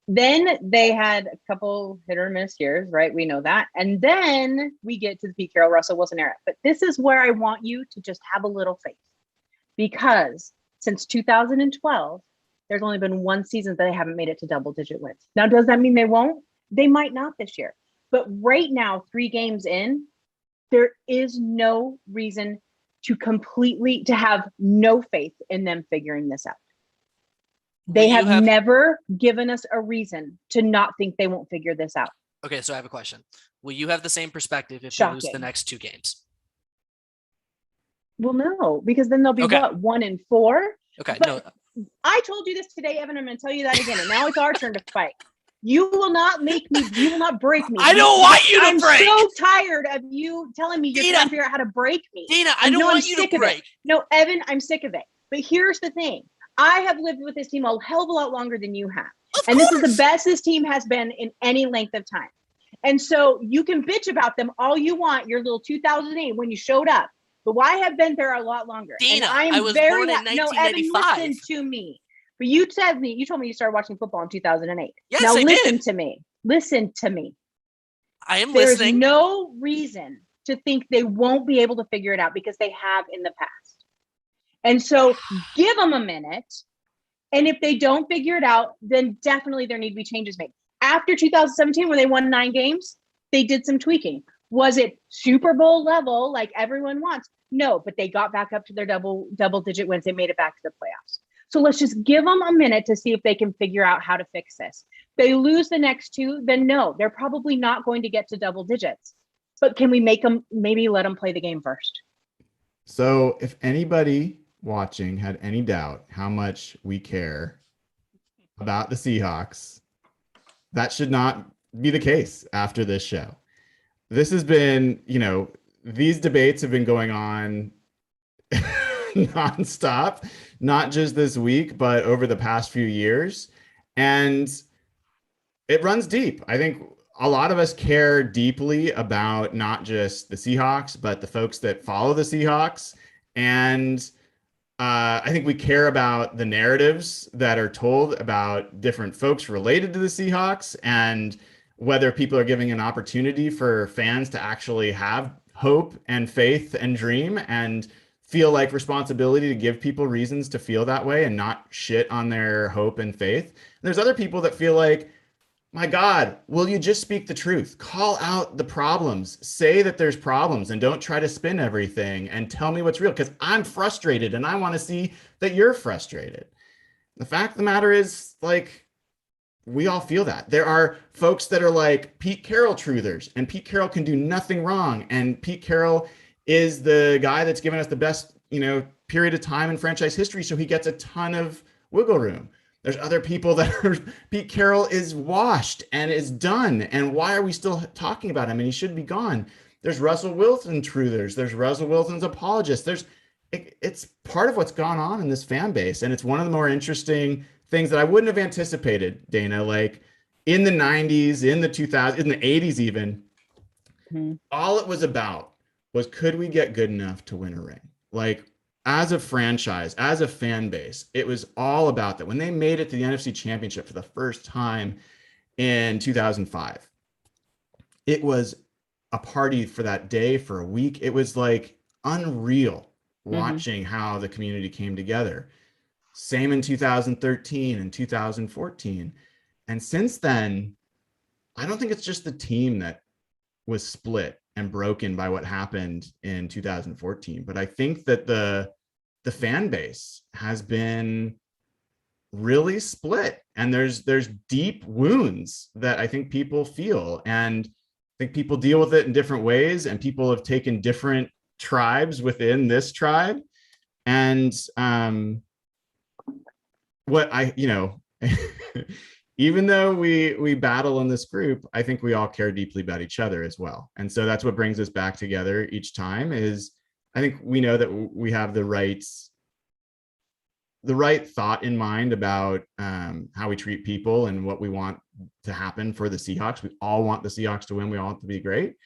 Then they had a couple hit or miss years, right? We know that. And then we get to the Pete Carroll, Russell Wilson era. But this is where I want you to just have a little faith. Because since 2012, there's only been one season that they haven't made it to double-digit wins. Now, does that mean they won't? They might not this year. But right now, 3 games in, there is no reason to have no faith in them figuring this out. They have never given us a reason to not think they won't figure this out. Okay, so I have a question. Will you have the same perspective if Shocking. you lose the next 2 games? Well, no, because then they'll be 1-4. Okay, but no. I told you this today, Evan. I'm going to tell you that again. And now it's our turn to fight. You will not break me. I don't want you to break. I'm so tired of you telling me you're trying to figure out how to break me. Dayna, I don't want you to break. No, Evan, I'm sick of it. But here's the thing. I have lived with this team a hell of a lot longer than you have. And this is the best this team has been in any length of time. And so you can bitch about them all you want, your little 2008 when you showed up. But I have been there a lot longer. Dayna, I was born in 1995. No, Evan, listen to me. But you told me you started watching football in 2008. Yes, now listen did. to me. Listen to me. I am There's listening. There's no reason to think they won't be able to figure it out because they have in the past. And so give them a minute. And if they don't figure it out, then definitely there need to be changes made. After 2017, when they won 9 games, they did some tweaking. Was it Super Bowl level like everyone wants? No, but they got back up to their double-digit wins. They made it back to the playoffs. So let's just give them a minute to see if they can figure out how to fix this. If they lose the next 2, then no, they're probably not going to get to double digits. But can we maybe let them play the game first? So if anybody watching had any doubt how much we care about the Seahawks, that should not be the case after this show. This has been, these debates have been going on nonstop, not just this week, but over the past few years. And it runs deep. I think a lot of us care deeply about not just the Seahawks, but the folks that follow the Seahawks. And I think we care about the narratives that are told about different folks related to the Seahawks. And whether people are giving an opportunity for fans to actually have hope and faith and dream and feel like responsibility to give people reasons to feel that way and not shit on their hope and faith. And there's other people that feel like, my God, will you just speak the truth? Call out the problems. Say that there's problems and don't try to spin everything and tell me what's real, because I'm frustrated and I want to see that you're frustrated. The fact of the matter is, like, we all feel that. There are folks that are like Pete Carroll truthers, and Pete Carroll can do nothing wrong. And Pete Carroll is the guy that's given us the best, period of time in franchise history. So he gets a ton of wiggle room. There's other people that are, Pete Carroll is washed and is done. And why are we still talking about him? And he should be gone. There's Russell Wilson truthers. There's Russell Wilson's apologists. It's part of what's gone on in this fan base. And it's one of the more interesting things that I wouldn't have anticipated, Dayna, like in the 90s, in the 2000s, in the 80s even, all it was about was, could we get good enough to win a ring? Like, as a franchise, as a fan base, it was all about that. When they made it to the NFC Championship for the first time in 2005, it was a party for that day, for a week. It was like unreal watching how the community came together. Same in 2013 and 2014. And since then, I don't think it's just the team that was split and broken by what happened in 2014, but I think that the fan base has been really split, and there's deep wounds that I think people feel, and I think people deal with it in different ways, and people have taken different tribes within this tribe. And even though we battle in this group, I think we all care deeply about each other as well. And so that's what brings us back together each time. Is I think we know that we have the right thought in mind about how we treat people and what we want to happen for the Seahawks. We all want the Seahawks to win. We all want to be great,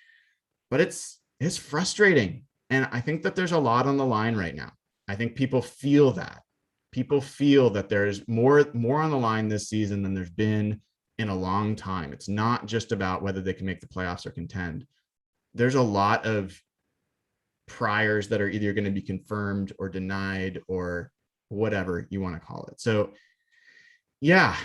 but it's frustrating. And I think that there's a lot on the line right now. I think people feel that. People feel that there's more on the line this season than there's been in a long time. It's not just about whether they can make the playoffs or contend. There's a lot of priors that are either going to be confirmed or denied or whatever you want to call it. So yeah,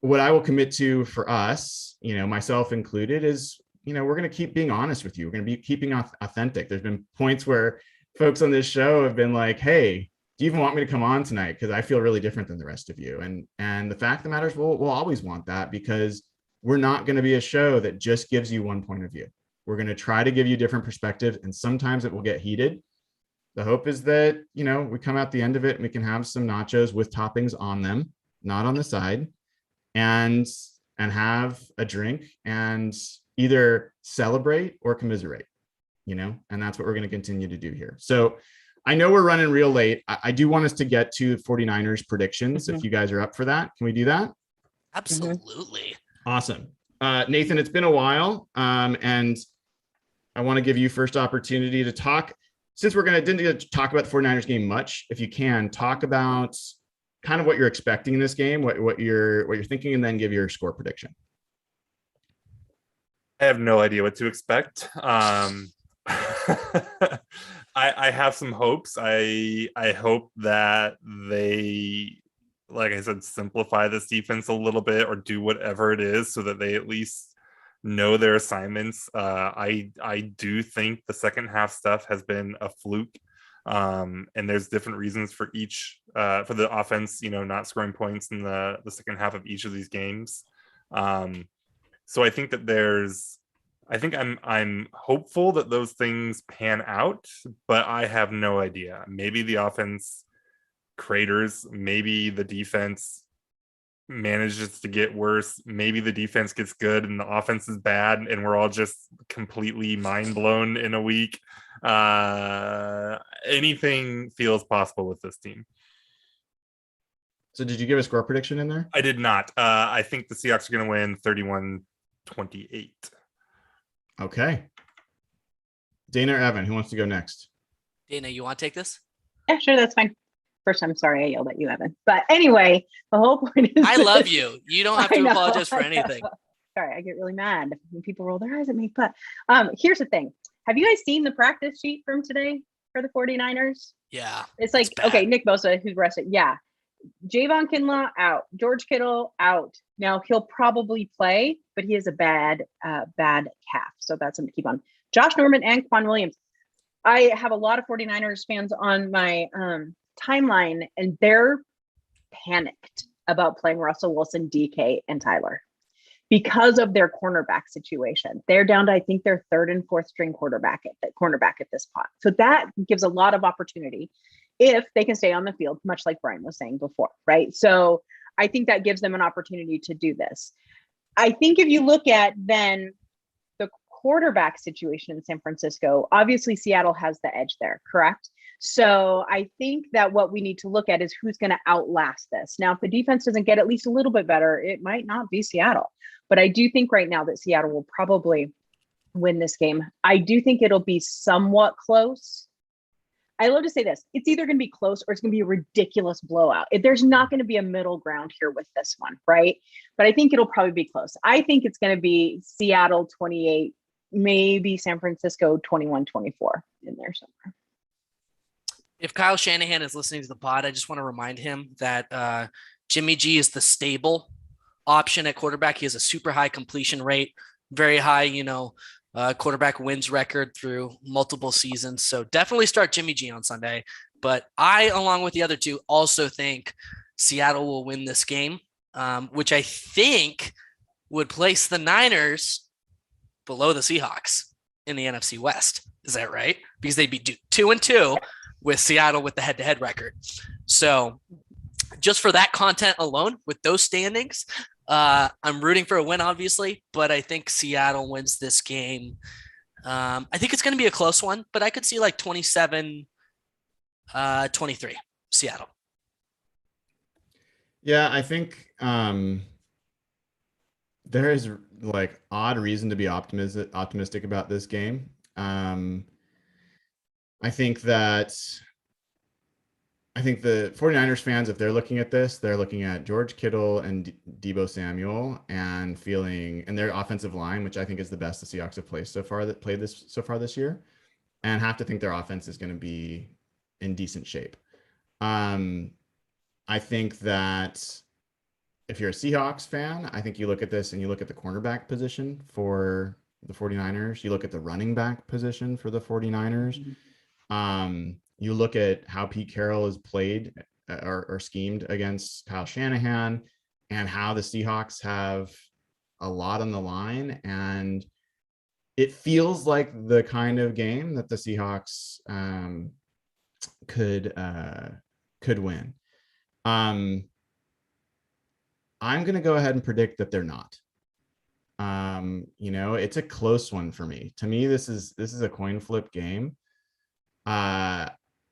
what I will commit to for us, myself included, is, we're going to keep being honest with you. We're going to be keeping authentic. There's been points where folks on this show have been like, hey, do you even want me to come on tonight? Because I feel really different than the rest of you. And the fact of the matter is, we'll always want that, because we're not going to be a show that just gives you one point of view. We're going to try to give you different perspectives, and sometimes it will get heated. The hope is that, we come out the end of it and we can have some nachos with toppings on them, not on the side, and have a drink and either celebrate or commiserate, and that's what we're going to continue to do here. So I know we're running real late. I do want us to get to 49ers predictions. If you guys are up for that, can we do that? Absolutely. Awesome. Nathan, it's been a while. And I want to give you first opportunity to talk, since didn't get to talk about the 49ers game much. If you can, talk about kind of what you're expecting in this game, what you're thinking, and then give your score prediction. I have no idea what to expect. I have some hopes. I hope that they, like I said, simplify this defense a little bit, or do whatever it is so that they at least know their assignments. I do think the second half stuff has been a fluke. And there's different reasons for each, for the offense, not scoring points in the second half of each of these games. So I think that I'm hopeful that those things pan out, but I have no idea. Maybe the offense craters, maybe the defense manages to get worse, maybe the defense gets good and the offense is bad, and we're all just completely mind blown in a week. Anything feels possible with this team. So did you give a score prediction in there? I did not. I think the Seahawks are going to win 31-28. Okay. Dayna or Evan, who wants to go next? Dayna, you want to take this? Yeah, sure, that's fine. First, I'm sorry I yelled at you, Evan. But anyway, the whole point is, I love you. You don't have to apologize for anything. Sorry, I get really mad when people roll their eyes at me. But here's the thing. Have you guys seen the practice sheet from today for the 49ers? Yeah. It's like, okay, Nick Bosa, who's rested. Yeah. Javon Kinlaw out. George Kittle out. Now he'll probably play, but he has a bad calf. So that's something to keep on. Josh Norman and Quan Williams. I have a lot of 49ers fans on my timeline, and they're panicked about playing Russell Wilson, DK, and Tyler because of their cornerback situation. They're down to, I think, their third and fourth string cornerback at this spot. So that gives a lot of opportunity if they can stay on the field, much like Brian was saying before, right? So I think that gives them an opportunity to do this. I think if you look at then the quarterback situation in San Francisco, obviously Seattle has the edge there, correct? So I think that what we need to look at is who's going to outlast this. Now, if the defense doesn't get at least a little bit better, it might not be Seattle. But I do think right now that Seattle will probably win this game. I do think it'll be somewhat close. I love to say this. It's either going to be close or it's going to be a ridiculous blowout. There's not going to be a middle ground here with this one, right? But I think it'll probably be close. I think it's going to be Seattle 28, maybe San Francisco 21-24 in there somewhere. If Kyle Shanahan is listening to the pod, I just want to remind him that Jimmy G is the stable option at quarterback. He has a super high completion rate, very high, quarterback wins record through multiple seasons. So definitely start Jimmy G on Sunday. But I, along with the other two, also think Seattle will win this game, which I think would place the Niners below the Seahawks in the NFC West. Is that right? Because they'd be 2-2 with Seattle with the head-to-head record. So just for that content alone, with those standings, I'm rooting for a win, obviously, but I think Seattle wins this game. I think it's going to be a close one, but I could see like 27-23 Seattle. Yeah, I think there is like odd reason to be optimistic about this game. I think the 49ers fans, if they're looking at this, they're looking at George Kittle and Deebo Samuel and their offensive line, which I think is the best the Seahawks have played so far this year, and have to think their offense is going to be in decent shape. I think that if you're a Seahawks fan, I think you look at this and you look at the cornerback position for the 49ers. You look at the running back position for the 49ers. You look at how Pete Carroll has played or schemed against Kyle Shanahan, and how the Seahawks have a lot on the line. And it feels like the kind of game that the Seahawks could win. I'm going to go ahead and predict that they're not. It's a close one for me. To me, this is a coin flip game.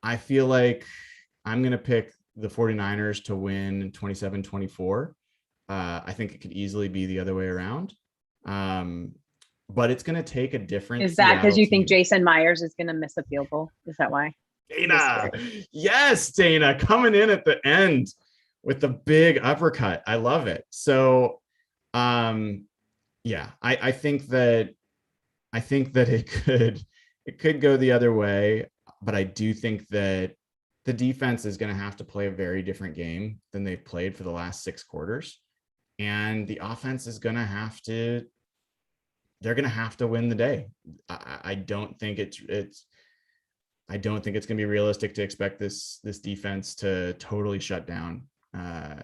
I feel like I'm going to pick the 49ers to win 27-24. I think it could easily be the other way around. But it's going to take a different. Is that because you think Jason Myers is going to miss a field goal? Is that why? Dayna. Yes, Dayna coming in at the end with the big uppercut. I love it. So, I think that it could go the other way. But I do think that the defense is going to have to play a very different game than they've played for the last 6 quarters. And the offense is going to have to win the day. I don't think it's going to be realistic to expect this defense to totally shut down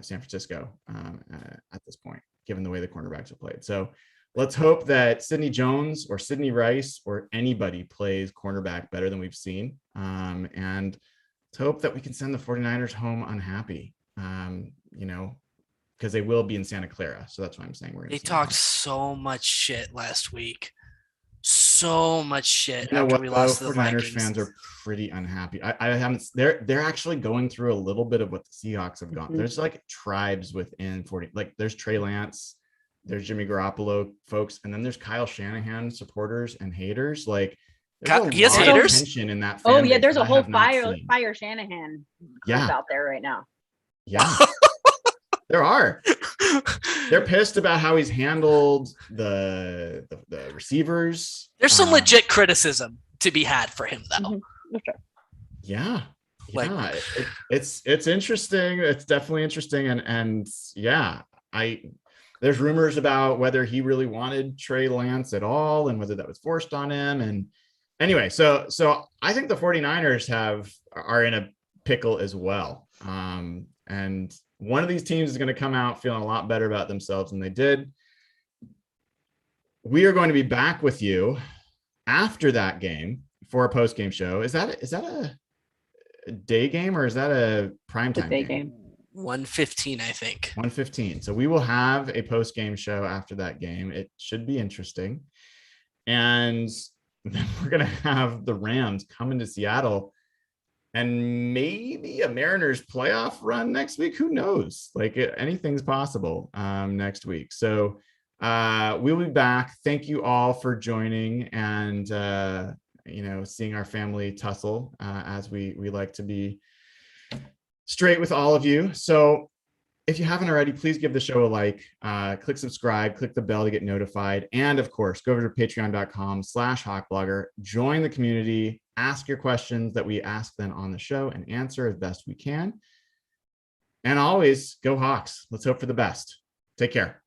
San Francisco at this point, given the way the cornerbacks have played. So let's hope that Sidney Jones or Sidney Rice or anybody plays cornerback better than we've seen. And let's hope that we can send the 49ers home unhappy, because they will be in Santa Clara. So that's why I'm saying they talked so much shit last week. So much shit after we lost to the 49ers Vikings. Fans are pretty unhappy. I haven't. They're actually going through a little bit of what the Seahawks have gone. There's like tribes within 40. Like there's Trey Lance, there's Jimmy Garoppolo folks, and then there's Kyle Shanahan supporters and haters. Like he has haters tension in that. Oh yeah, there's a whole fire Shanahan out there right now. Yeah. There are. They're pissed about how he's handled the receivers. There's some legit criticism to be had for him, though. Mm-hmm. Sure. Yeah. It's interesting. It's definitely interesting. And yeah, there's rumors about whether he really wanted Trey Lance at all and whether that was forced on him. And anyway, so I think the 49ers are in a pickle as well. And one of these teams is going to come out feeling a lot better about themselves than they did. We are going to be back with you after that game for a post-game show. Is that a day game or is that a primetime game? 1:15, I think. 1:15. So we will have a post-game show after that game. It should be interesting. And then we're going to have the Rams come into Seattle and maybe a Mariners playoff run next week. Who knows? Like anything's possible next week. So we'll be back. Thank you all for joining and, seeing our family tussle as we like to be straight with all of you. So if you haven't already, please give the show a like, click subscribe, click the bell to get notified. And of course, go over to patreon.com/hawkblogger, join the community, ask your questions that we ask them on the show and answer as best we can. And always go Hawks. Let's hope for the best. Take care.